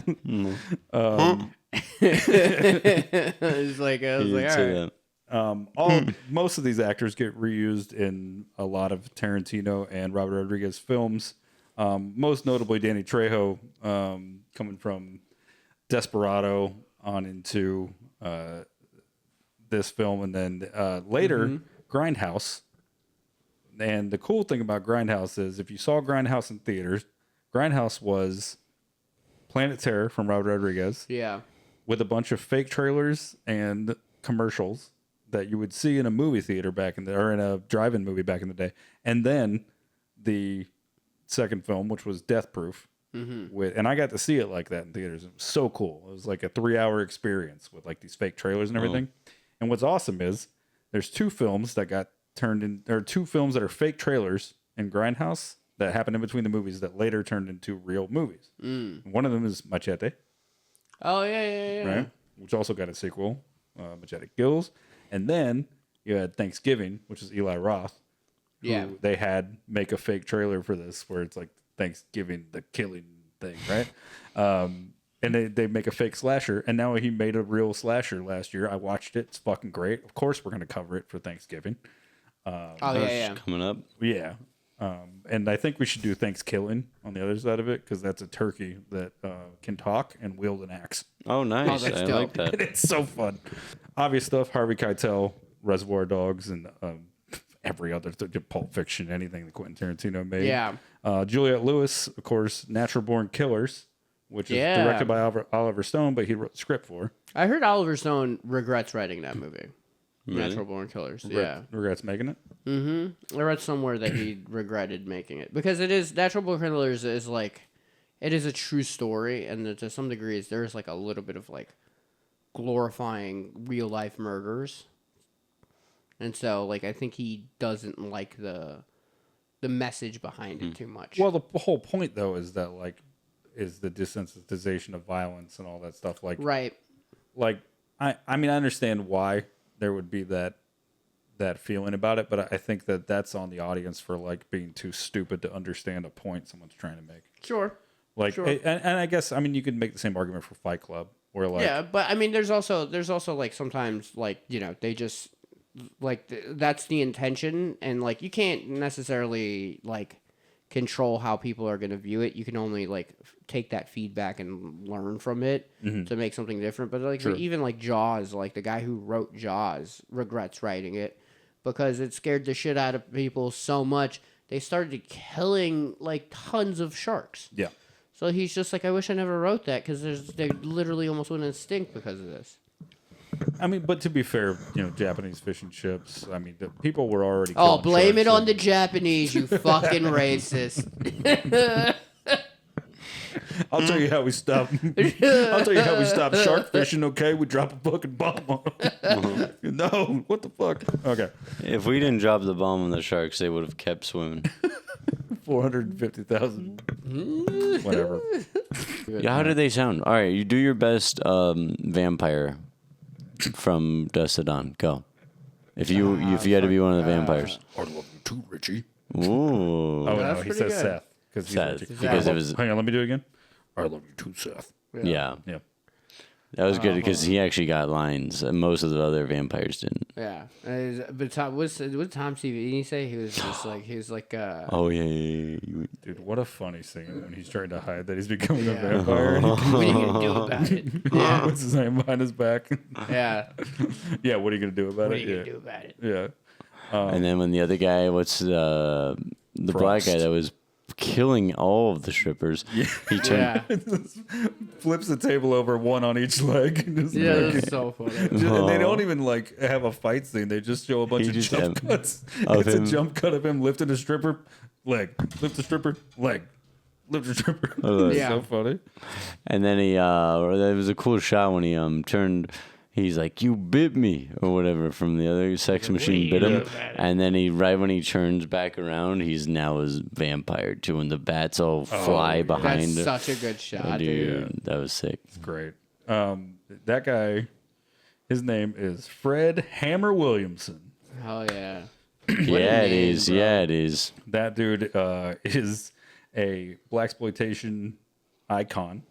It's like, I was like, all right. Most of these actors get reused in a lot of Tarantino and Robert Rodriguez films. Most notably, Danny Trejo, coming from Desperado on into this film, and then later Grindhouse. And the cool thing about Grindhouse is, if you saw Grindhouse in theaters, Grindhouse was Planet Terror from Robert Rodriguez. Yeah. With a bunch of fake trailers and commercials that you would see in a movie theater or in a drive-in movie back in the day. And then the second film, which was Death Proof. And I got to see it like that in theaters. It was so cool. It was like a 3-hour experience with these fake trailers and everything. And what's awesome is there's two films that got turned in, or two films that are fake trailers in Grindhouse that happened in between the movies that later turned into real movies. One of them is Machete. Oh, yeah. Right? Which also got a sequel, Machete Kills. And then you had Thanksgiving, which is Eli Roth. Who they had make a fake trailer for this where it's Thanksgiving, the killing thing, right? And they make a fake slasher, and now he made a real slasher last year. I watched it. It's fucking great. Of course, we're going to cover it for Thanksgiving. Coming up. Yeah. And I think we should do Thanksgiving on the other side of it, because that's a turkey that can talk and wield an axe. Oh, nice. I like that. And it's so fun. Obvious stuff, Harvey Keitel, Reservoir Dogs, and every other Pulp Fiction, anything that Quentin Tarantino made. Yeah. Juliette Lewis, of course, Natural Born Killers, which is directed by Oliver Stone, but he wrote the script for. I heard Oliver Stone regrets writing that movie. Really? Natural Born Killers. Regrets making it? I read somewhere that he regretted making it. Because Natural Born Killers is it is a true story, and to some degree there's a little bit of glorifying real life murders. And so I think he doesn't like the message behind it too much. Well, the whole point though is that is the desensitization of violence and all that stuff. Right. I mean, I understand why there would be that feeling about it, but I think that's on the audience for being too stupid to understand a point someone's trying to make. Sure. Sure. And I guess you could make the same argument for Fight Club, where yeah, but I mean, there's also sometimes they just that's the intention, and you can't necessarily control how people are going to view it. You can only take that feedback and learn from it to make something different. But Sure. even Jaws, the guy who wrote Jaws regrets writing it because it scared the shit out of people so much they started killing tons of sharks. Yeah. So he's just I wish I never wrote that because they literally almost went extinct because of this. I mean, but to be fair, Japanese fish and chips. I mean, the people were already. Oh, killing blame sharks it on the Japanese, you fucking racist. I'll tell you how we stop. I'll tell you how we stop shark fishing. Okay, we drop a fucking bomb on them. No, what the fuck? Okay. If we didn't drop the bomb on the sharks, they would have kept swimming. 450,000. Whatever. Yeah, how do they sound? All right, you do your best vampire from Dusk to Dawn. Go. If you had to be one of the vampires. I love you too, Richie. Ooh. Oh no, That's he pretty says good. Seth because Seth, because it was. Hang on, let me do it again. I love you too, Seth. Yeah. Yeah. That was good because he actually got lines, and most of the other vampires didn't. Yeah, but what Tom Savini say? He was like. Oh yeah. Dude, what a funny scene when he's trying to hide that he's becoming a Yeah. vampire. What are you gonna do about it? Yeah, What's his name behind his back? yeah. Yeah, what are you gonna do about What are it? you Yeah. gonna do about it? Yeah. And then when the other guy, what's the black guy that was killing all of the strippers, he turned. Yeah, Flips the table over, one on each leg. Just yeah. like- That's so funny. and they don't even like have a fight scene. They just show a bunch He of just jump have- cuts. of It's a him. jump cut of him lifting a stripper, leg, lift a stripper, leg, lift a stripper. It's Yeah. so funny. And then he, there was a cool shot when he turned. He's like, "You bit me," or whatever from the other sex machine bit him. And then right when he turns back around, he's now a vampire too, and the bats all fly behind That's him. such a good shot, Oh, dude. dude, that was sick. Great. That guy, his name is Fred Hammer Williamson. Oh yeah. Yeah, it name, is. bro. Yeah, it is. That dude is a blaxploitation icon.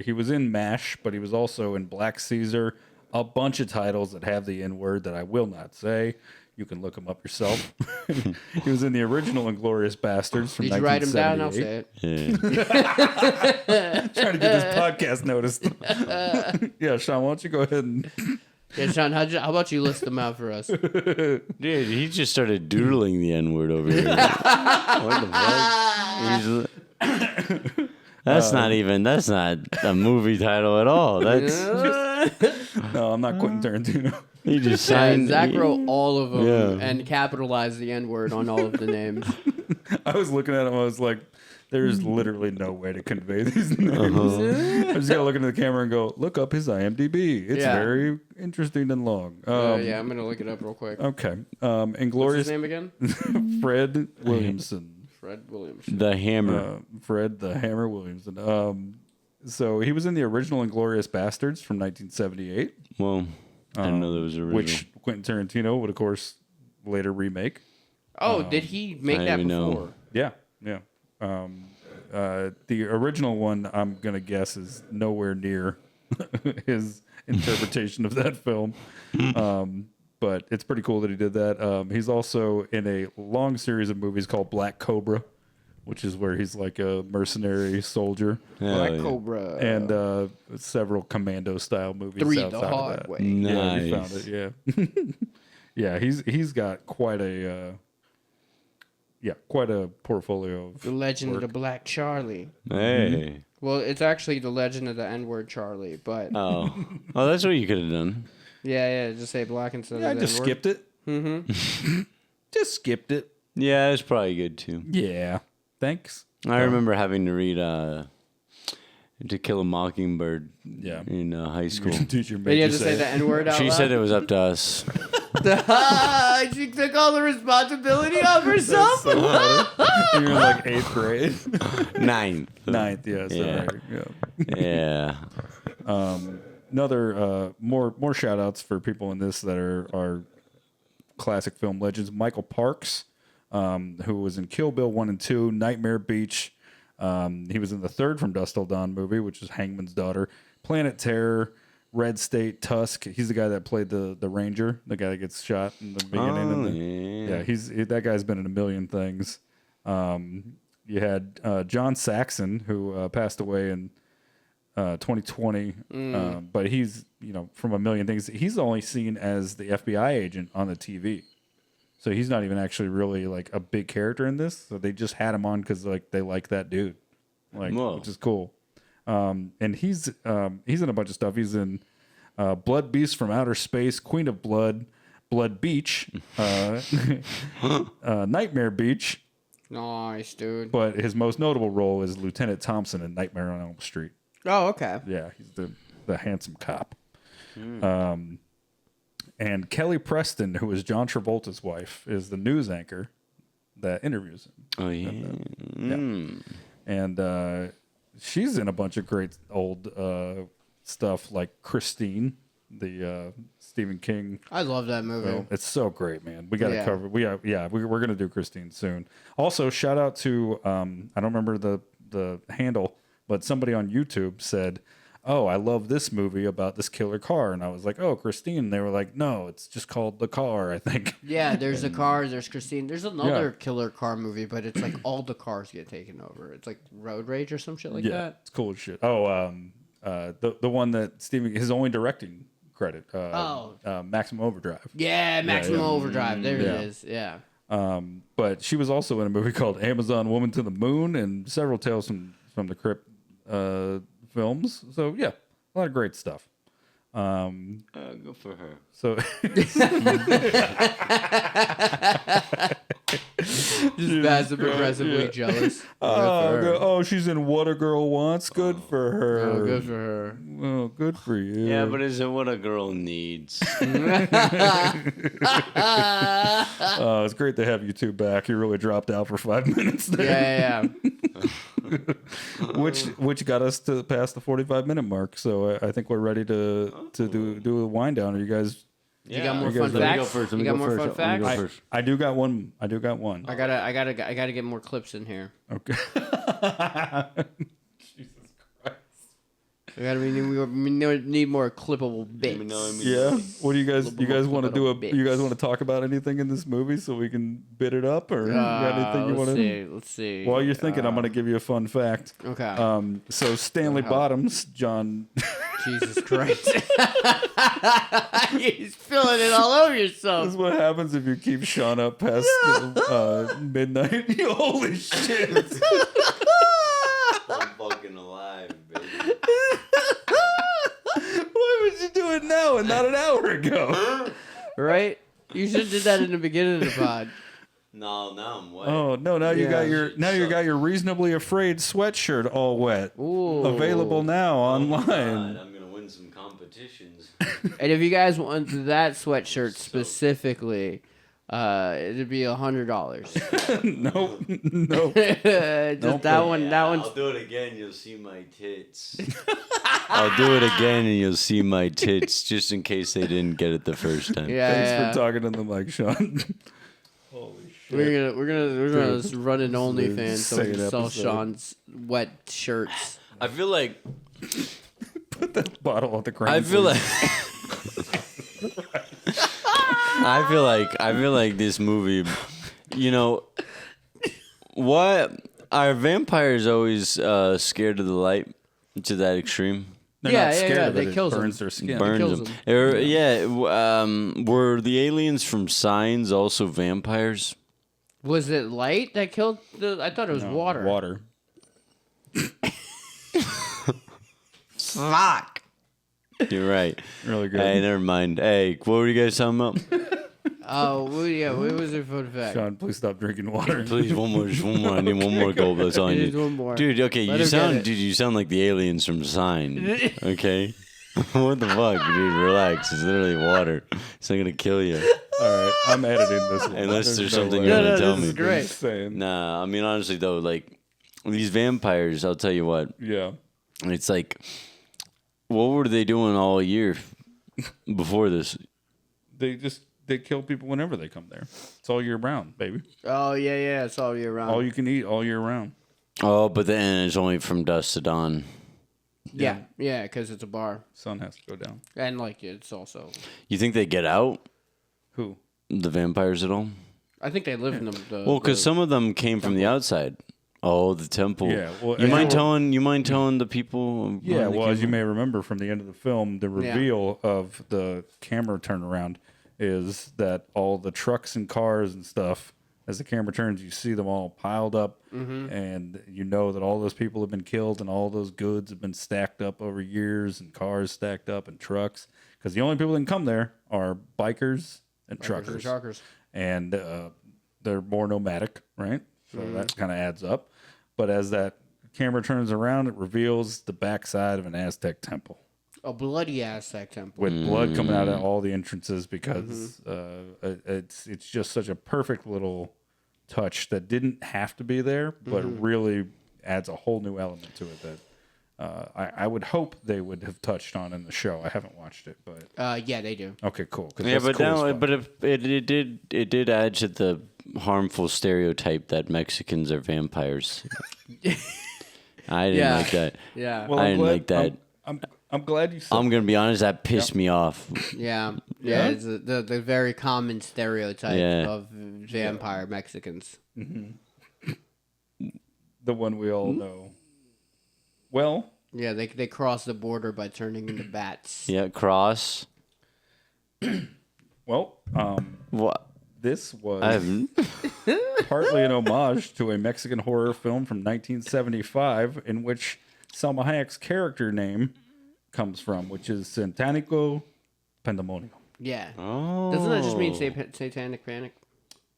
He was in MASH, but he was also in Black Caesar. A bunch of titles that have the N word that I will not say. You can look him up yourself. He was in the original Inglourious Bastards from Did you write him down? I'll say 1978. it. Yeah. Trying to get this podcast noticed. Yeah, Sean, why don't you go ahead and Yeah, Sean, how about you list them out for us? Dude, he just started doodling the N word over here. What the fuck? That's not a movie title at all. That's no, I'm not Quentin Tarantino. he just Yeah, signed. Zach wrote all of them Yeah. and capitalized the N word on all of the names. I was looking at him. I was like, "There's literally no way to convey these names." I just gotta look into the camera and go, "Look up his IMDb. It's Yeah. very interesting and long." Yeah, I'm gonna look it up real quick. Okay. What's his Inglorious name again? Fred Williamson. Fred Williams. The Hammer. Fred the Hammer Williamson. So he was in the original Inglorious Bastards from 1978, Well, I didn't know there was a original. which Quentin Tarantino would, of course, later remake. Oh, did he make I that didn't even before? know. Yeah, yeah. The original one, I'm gonna guess, is nowhere near his interpretation of that film. But it's pretty cool that he did that. He's also in a long series of movies called Black Cobra, which is where he's like a mercenary soldier, Hell Black yeah. Cobra. and several commando style movies. 3 outside the of hard that. way. Yeah, you Nice. found it. Yeah, yeah. He's got quite a portfolio of The Legend work. of the Black Charlie. Hey. Well, it's actually the Legend of the N-word Charlie, but Oh, that's what you could have done. yeah, just say black instead Yeah, I of the just N-word. skipped it. Mm-hmm. Just skipped it. Yeah, it's probably good too. Yeah. Thanks. I remember having to read To Kill a Mockingbird Yeah. in high school. Teacher But made you you have to say the N-word out She loud? said it was up to us. She took all the responsibility of herself. So funny. You're in like 8th grade. Ninth. 9th, yeah. Sorry. Yeah. Yeah. Another more shout outs for people in this that are classic film legends. Michael Parks, who was in Kill Bill 1 and 2, Nightmare Beach. He was in the third From Dusk Till Dawn movie, which is Hangman's Daughter, Planet Terror, Red State, Tusk. He's the guy that played the ranger, the guy that gets shot in the beginning. Oh, Yeah, that guy's been in a million things. You had John Saxon, who passed away in 2020, but he's from a million things. He's only seen as the FBI agent on the TV, so he's not even actually really like a big character in this. So they just had him on because like they like that dude, Whoa. which is cool. And he's in a bunch of stuff. He's in Blood Beast from Outer Space, Queen of Blood, Blood Beach, Nightmare Beach, Nice, dude. But his most notable role is Lieutenant Thompson in Nightmare on Elm Street. Oh, okay. Yeah, he's the handsome cop. And Kelly Preston, who is John Travolta's wife, is the news anchor that interviews him. Oh, yeah. And she's in a bunch of great old stuff like Christine, the Stephen King. I love that movie. Film. It's so great, man. We got to cover. We're gonna do Christine soon. Also, shout out to I don't remember the handle, but somebody on YouTube said, "Oh, I love this movie about this killer car," and I was like, "Oh, Christine." And they were like, "No, it's just called The Car, I think." Yeah, there's the cars. There's Christine. There's another killer car movie, but it's like all the cars get taken over. It's like Road Rage or some shit like that. It's cool as shit. Oh, the one that his only directing credit. Maximum Overdrive. Yeah, Maximum Overdrive. There it is. Yeah. But she was also in a movie called Amazon Woman to the Moon and several Tales from the Crypt films. So yeah, a lot of great stuff. Go for her. So just passive aggressively jealous. She's in What a Girl Wants. Good for her. Oh, good for her. Well, good for you. Yeah, but is it what a girl needs? It's great to have you two back. You really dropped out for 5 minutes there. Yeah. Which got us to past the 45-minute mark. So I think we're ready to do a wind down. Are you guys? You got more fun facts? You got more fun facts? I do got one. I gotta get more clips in here. Okay. We need more clippable bits. Yeah. What do you guys? You guys want to do You guys want to talk about anything in this movie so we can bit it up, or you got anything you want to? Let's see. While you're thinking, I'm going to give you a fun fact. Okay. So Stanley Bottoms, John. Jesus Christ. You're spilling it all over yourself. This is what happens if you keep Sean up past midnight. Holy shit. I'm fucking alive, baby. Why would you do it now and not an hour ago? Right? You should have did that in the beginning of the pod. No, now I'm wet. Oh no! Now you got your reasonably afraid sweatshirt all wet. Ooh. Available now online. God, I'm gonna win some competitions. And if you guys want that sweatshirt specifically, it'd be $100. Nope. Just that one. That one's. I'll do it again. You'll see my tits. I'll do it again, and you'll see my tits, just in case they didn't get it the first time. Yeah. Thanks for talking to the mic, Sean. Holy shit. We're gonna run an OnlyFans so we can sell Sean's wet shirts. I feel like put that bottle on the ground. I feel like this movie. You know what? Are vampires always scared of the light to that extreme? They're not scared of They it. kills It burns them. their skin. Burns them. Were the aliens from Signs also vampires? Was it light that killed the? I thought it was water. Water. Fuck. You're right. Really good. Hey, never mind. Hey, what were you guys talking about? Oh, well, yeah. What was it for the fact? Sean, please stop drinking water. Please, one more. I need one more gulp. That's all I Just need. one more. Dude, okay, you sound like the aliens from Sign. Okay? What the fuck, dude? Relax. It's literally water. It's not gonna kill you. All right, I'm editing this one. Unless there's something way. you're gonna tell this me. is great. Just saying. Nah, I mean honestly though, like these vampires, I'll tell you what. Yeah. It's like, what were they doing all year before this? They kill people whenever they come there. It's all year round, baby. Oh yeah. It's all year round. All you can eat all year round. Oh, but then it's only from dusk to dawn. Yeah, because it's a bar, Sun has to go down. and like it's also. You think they get out? Who? The vampires at all? I think they live in the. Well, because some of them came from the outside. Oh, the temple. Yeah. Well, You mind telling the people? Yeah. why they Well, as came? you may remember from the end of the film, the reveal of the camera turnaround is that all the trucks and cars and stuff, as the camera turns, you see them all piled up, and you know that all those people have been killed and all those goods have been stacked up over years, and cars stacked up and trucks. Because the only people that can come there are bikers and truckers. truckers. And they're more nomadic, right? So that kind of adds up. But as that camera turns around, it reveals the backside of an Aztec temple. A bloody Aztec temple. With blood coming out of all the entrances because it's just such a perfect little touch that didn't have to be there, but really adds a whole new element to it that I would hope they would have touched on in the show. I haven't watched it, but yeah, they do. Okay, cool. Yeah, but cool now, but it did add to the harmful stereotype that Mexicans are vampires. I didn't like that. Yeah. Well, I didn't like that. I'm glad you said I'm gonna be honest. That pissed me off. Yeah. It's the very common stereotype of vampire Mexicans. the one we all know. Well, yeah, they cross the border by turning into bats. Yeah, cross. Well, What? this was I haven't. partly an homage to a Mexican horror film from 1975 in which Salma Hayek's character name comes from, which is Satanico Pandemonium. Yeah. Oh. Doesn't that just mean satanic panic?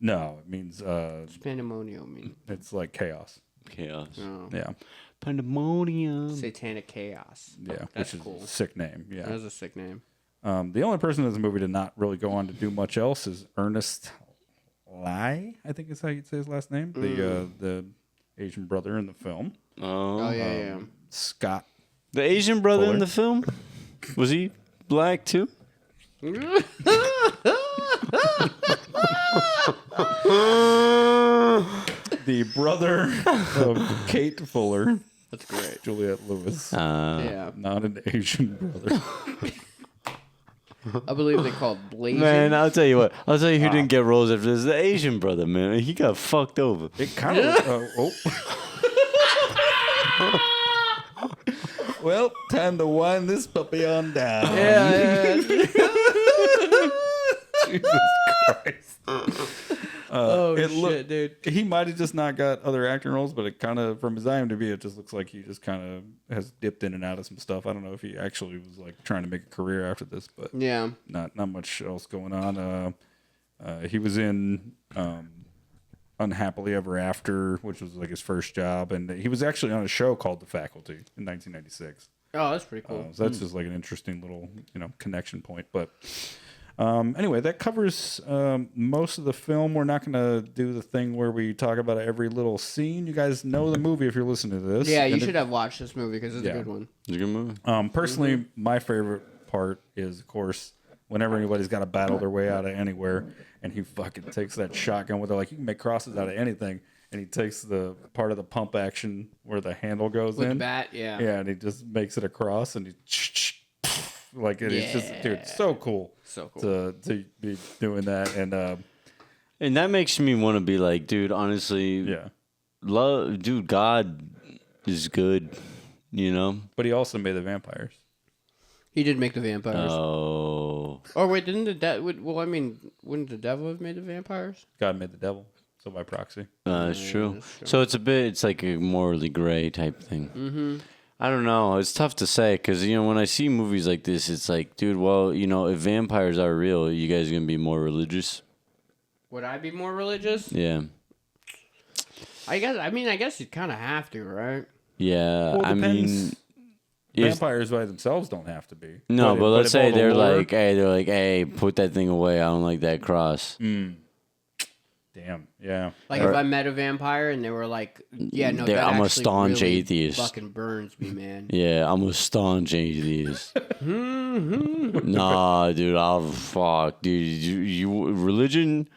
No, it means What's pandemonium mean? it's like chaos. Chaos. Oh. Yeah, Pandemonium. Satanic chaos. yeah, That's which is cool. a sick name. Yeah. That's a sick name. The only person in this movie to not really go on to do much else is Ernest Lai, I think is how you'd say his last name. The Asian brother in the film. Oh yeah. Scott. The Asian brother Fuller. in the film? Was he black too? The brother of Kate Fuller. That's great. Juliette Lewis. Yeah. Not an Asian brother. I believe they call it blazing. Man, I'll tell you what. I'll tell you who didn't get roles after this. The Asian brother, man. He got fucked over. It kind of. Well, time to wind this puppy on down. Yeah. Jesus Christ. Dude. He might have just not got other acting roles, but it kind of, from his IMDb, it just looks like he just kind of has dipped in and out of some stuff. I don't know if he actually was like trying to make a career after this, but Yeah. not much else going on. He was in Unhappily Ever After, which was like his first job, and he was actually on a show called The Faculty in 1996. Oh, that's pretty cool. So that's just like an interesting little, connection point. But anyway, that covers most of the film. We're not going to do the thing where we talk about every little scene. You guys know the movie if you're listening to this. Yeah, you should have watched this movie because it's a good one. It's a good movie. Personally, my favorite part is, of course, whenever anybody's got to battle their way out of anywhere, and he fucking takes that shotgun where they're like, you can make crosses out of anything, and he takes the part of the pump action where the handle goes With in. the bat, yeah. Yeah, and he just makes it across, and he like it's just, dude, it's so cool. So cool. to be doing that, and that makes me want to be like, dude, honestly, yeah. dude, God is good, But he also made the vampires. He did make the vampires. Oh. Oh wait, didn't wouldn't the devil have made the vampires? God made the devil, so by proxy. That's true. So it's like a morally gray type thing. Mm-hmm. I don't know. It's tough to say because, when I see movies like this, it's like, dude, well, if vampires are real, you guys are going to be more religious? Would I be more religious? Yeah. I guess you'd kind of have to, right? Yeah. Well, it I mean, depends. Vampires by themselves don't have to be. no, but let's if say all the they're lore- like, hey, put that thing away. I don't like that cross. Damn, yeah. Like if I met a vampire and they were like, yeah, no, that I'm a actually staunch really atheist. fucking burns me, man. Yeah, I'm a staunch atheist. Nah, dude, dude, religion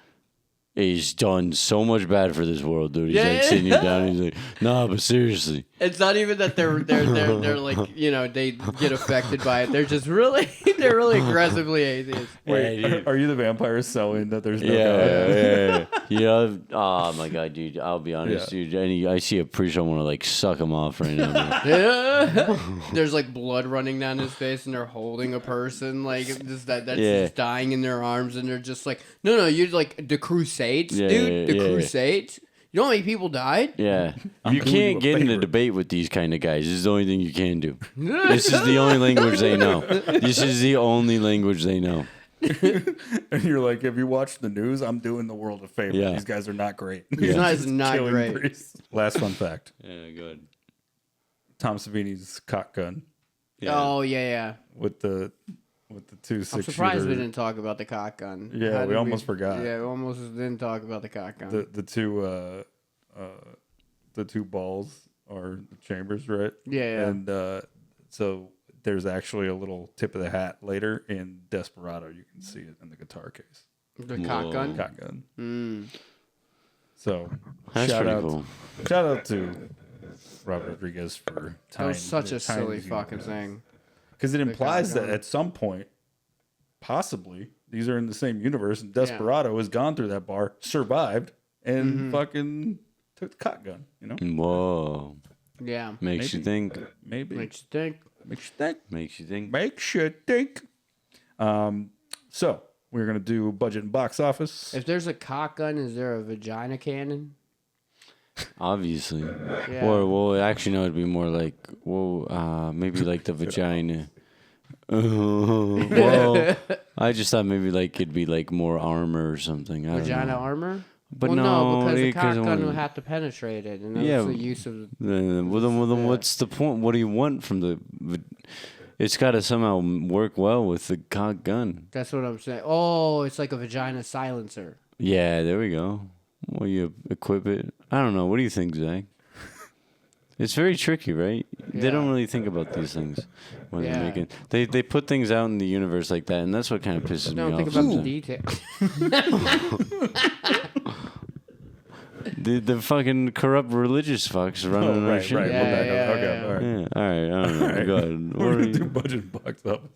is done so much bad for this world, dude. He's like sitting you down and he's like, nah, but seriously. It's not even that they're like, they get affected by it. They're just really aggressively atheist. Wait, are you the vampire selling that there's no God? Yeah. Oh my god, dude. I'll be honest, dude. I see a priest, I want to like suck him off right now. Yeah. There's like blood running down his face, and they're holding a person like that's just dying in their arms, and they're just like, no, you're like the Crusades, dude. The Crusades. You know how many people died? Yeah. You can't get in a debate with these kind of guys. This is the only thing you can do. This is the only language they know. This is the only language they know. And you're like, if you watch the news, I'm doing the world a favor. Yeah. These guys are not great. He's not, Just not killing great. priests. Last fun fact. Yeah, good. Tom Savini's cock gun Yeah. Oh yeah. with the 2 I'm surprised we didn't talk about the cock gun. Yeah, How we did almost forgot. Yeah, we almost didn't talk about the cock gun. the two balls are the chambers, right? Yeah. And so there's actually a little tip of the hat later in Desperado. You can see it in the guitar case. The cock gun. Cock gun. Mm. So That's shout pretty out, cool. shout out to Robert Rodriguez for That tying. was such a silly fucking thing. Because it implies cock that gun. at some point, possibly, these are in the same universe, and Desperado has gone through that bar, survived, and fucking took the cock gun, you know? Whoa. Yeah. Makes you Maybe. think. Maybe. Makes you think. Makes you think. Makes you think. Makes you think. So, we're going to do budget and box office. If there's a cock gun, is there a vagina cannon? Obviously. Yeah. Or, well, actually, no, it'd be more like, well, maybe like the vagina. Well, I just thought maybe like it'd be like more armor or something. I Vagina don't know. armor? But well, no, because the because cock I gun wanna- would have to penetrate it, and that's Yeah. the use of. Well, then what's the point? What do you want from the? It's got to somehow work well with the cock gun. That's what I'm saying. Oh, it's like a vagina silencer. Yeah, there we go. Well, you equip it. I don't know. What do you think, Zach? It's very tricky, right? They don't Yeah. really think about these things when Yeah. they're making. They put things out in the universe like that, and that's what kind of pisses me Don't off. think about the sometimes. details. The fucking corrupt religious fucks running our right, shit. right. Yeah, We're back yeah, on. Okay, yeah. all right. Yeah, all right. I don't know. All right. Go ahead. What We're are going to you- do budget and box office.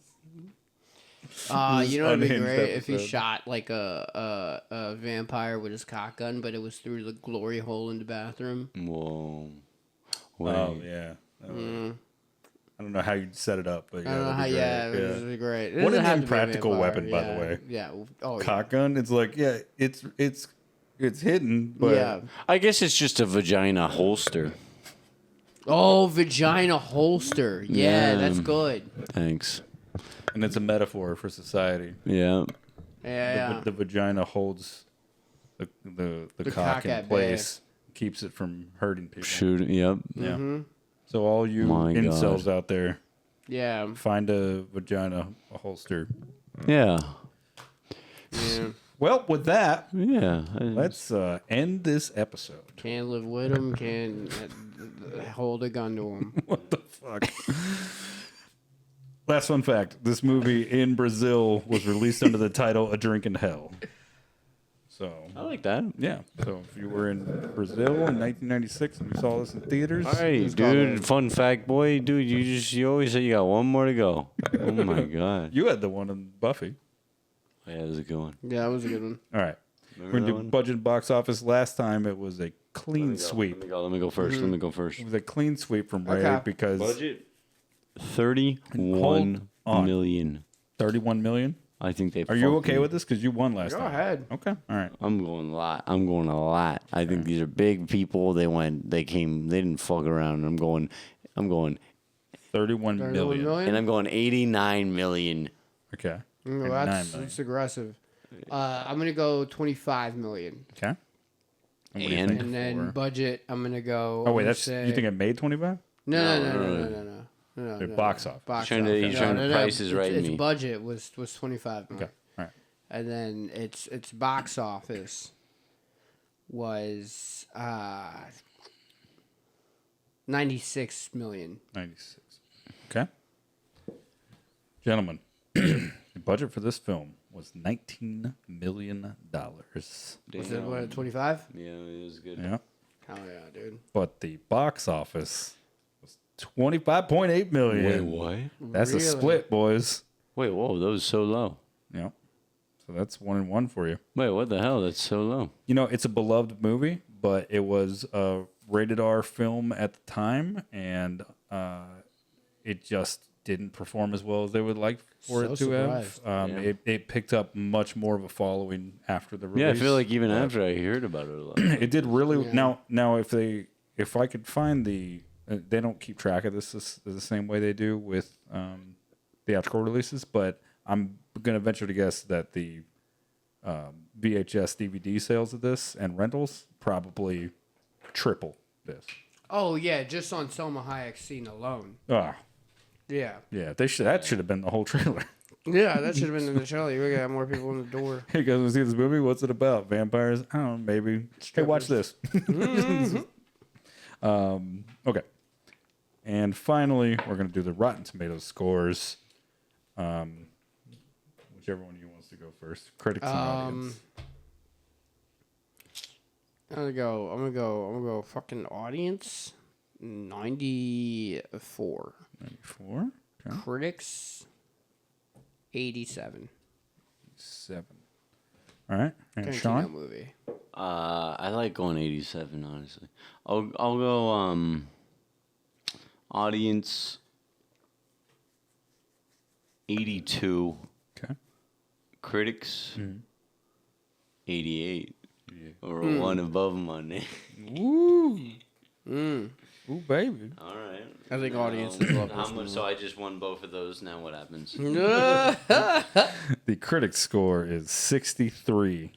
You know what'd be unhinged great if he episode. shot like a vampire with his cock gun, but it was through the glory hole in the bathroom. Whoa. Wait. Oh, yeah. I don't know how you'd set it up, but yeah. I don't know that'd how. be great. Yeah, it would be great. It What doesn't an have to be a impractical vampire, weapon, by the yeah, way. Yeah. Oh, Cock gun, it's like, yeah, it's hidden, but yeah. I guess it's just a vagina holster. Oh, vagina holster. Yeah, Yeah. that's good. Thanks. and it's a metaphor for society. Yeah. Yeah. The vagina holds the The cock cock in at place, keeps it from hurting people. Shoot. Yep. Yeah. Mm-hmm. So all you My incels God. out there, Yeah. find a vagina, a holster. Yeah. Yeah. Well, with that, Yeah. let's end this episode. Can't live with them. Can't hold a gun to them. What the fuck? Last fun fact: this movie in Brazil was released under the title "A Drink in Hell." So I like that. yeah. So if you were in Brazil in 1996 and you saw this in theaters, All right, dude. Fun fact, boy, dude. You always say you got one more to go. Oh my God. you had the one in Buffy. Yeah, that was a good one. Yeah, that was a good one. All right. Remember We're gonna that do one? budget box office. Last time it was a clean sweep. Let me go first. Let me go first. It was a clean sweep from Ray Okay. because Budget 31 Hold on. million. 31 million. I think they. Are you okay with this? Because you won last Go time. ahead. Okay. All right. I'm going a lot. I'm going a lot. I think these are big people. They came. They didn't fuck around. I'm going, 31 31 million. million? and I'm going 89 million. Okay. Mm, And well, 9 that's million. aggressive. I'm gonna go 25 million, Okay. what do you And- think and then for- budget. I'm gonna go. Oh wait, I'm gonna that's say, you think it made 25? No. The box office. Box Trying to- office. you're trying to price is right Its me. budget was 25 million. Okay. All right. And then its box office was 96 million. 96. Okay. Gentlemen, the budget for this film was $19 million. Was it what 25? Yeah, it was good. Yeah. Hell yeah, dude. But the box office was 25.8 million. Wait, what? That's a Really? split, boys. Wait, whoa, that was so low. Yeah. So that's 1 and 1 for you. Wait, what the hell? That's so low. You know, it's a beloved movie, but it was a rated R film at the time, and it just didn't perform as well as they would like for So it to surprised. have. Yeah. It picked up much more of a following after the release. Yeah, I feel like even but after I heard about it a lot. it did really Yeah. now. If I could find they don't keep track of this the same way they do with theatrical releases, but I'm going to venture to guess that the VHS DVD sales of this and rentals probably triple this. Oh yeah, just on Selma Hayek's scene alone. Ah, Yeah. yeah. That should have been the whole trailer. Yeah, that should have been in the trailer. We got more people in the door. Hey, guys, want to see this movie? What's it about? Vampires? I don't know, maybe. Hey, watch this. Okay. And finally, we're going to do the Rotten Tomatoes scores. Whichever one of you wants to go first. Critics and audience. I'm gonna go fucking audience 94. 94. Okay. Critics 87. 7. All right. And Tarantino Sean? movie. I like going 87, honestly. I'll go audience 82. Okay. Critics 88. Yeah. Or one above them on there. Woo. Ooh, baby. All right. I think audience is love How this much? movie. So I just won both of those. Now what happens? The critic score is 63.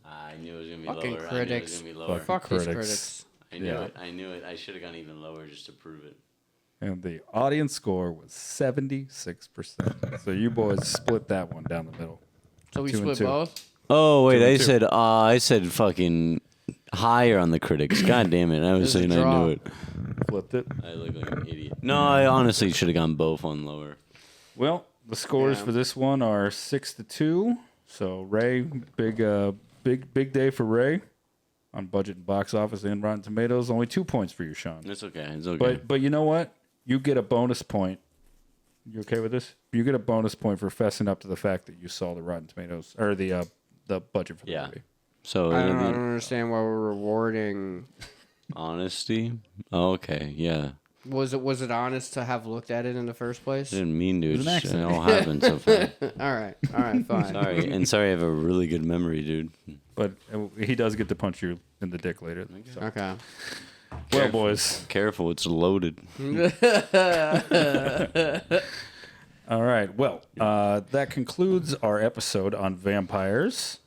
I knew it was gonna be Fucking lower. critics. I knew it was gonna be lower. Fuck these critics. I knew Yeah. it. I knew it. I should have gone even lower just to prove it. And the audience score was 76%. So you boys split that one down the middle. So we 2 and split 2. both? Oh wait, 2 and 2. I said fucking higher on the critics. God damn it! I was There's a saying I knew it. Flipped it. I look like an idiot. No, I honestly should have gone both on lower. Well, the scores for this one are 6-2. So Ray, big day for Ray on budget and box office and Rotten Tomatoes. Only 2 points for you, Sean. It's okay. It's okay. But you know what? You get a bonus point. You okay with this? You get a bonus point for fessing up to the fact that you saw the Rotten Tomatoes or the budget for the movie. So I don't understand why we're rewarding. Honesty. Oh, okay. Yeah. Was it honest to have looked at it in the first place? I didn't mean to. It was an It accident. all happened so fast. All right, fine. Sorry. I have a really good memory, dude. But he does get to punch you in the dick later. So. Okay. Well, boys. Careful, it's loaded. All right. Well, that concludes our episode on vampires.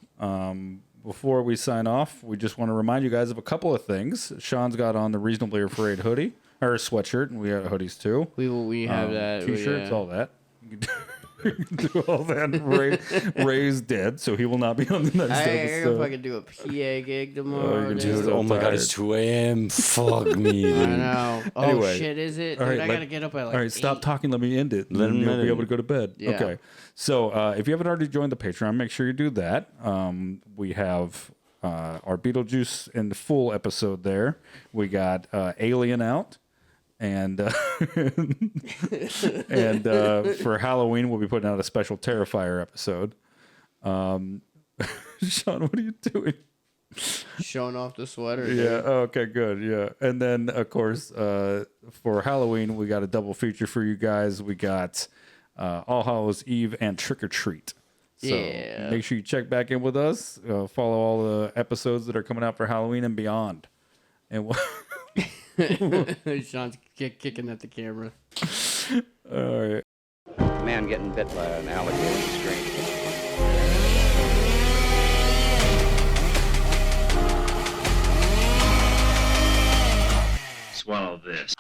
Before we sign off, we just want to remind you guys of a couple of things. Sean's got on the Reasonably Afraid hoodie, or sweatshirt, and we have hoodies too. We have that. T-shirts, all that. You can do all that. Ray's dead, so he will not be on the next I episode. fucking do a PA gig tomorrow. you're dude. just so Oh my god, it's 2 a.m. Fuck me, I dude. know. Oh Anyway. shit, is it? All Dude, right, I gotta get up at like. all right, stop 8. talking. Let me end it. Let Then him you'll end be it. able to go to bed. Yeah. Okay. So if you haven't already joined the Patreon, make sure you do that. We have our Beetlejuice in the full episode there. We got Alien out. And and for Halloween, we'll be putting out a special Terrifier episode. Sean, what are you doing? Showing off the sweater. Yeah. Okay. Good. Yeah. And then, of course, for Halloween, we got a double feature for you guys. We got All Hallows Eve and Trick or Treat. So Yeah. make sure you check back in with us. Follow all the episodes that are coming out for Halloween and beyond. And we'll Sean's kicking at the camera. all right. Man getting bit by an alligator scream. Swallow this.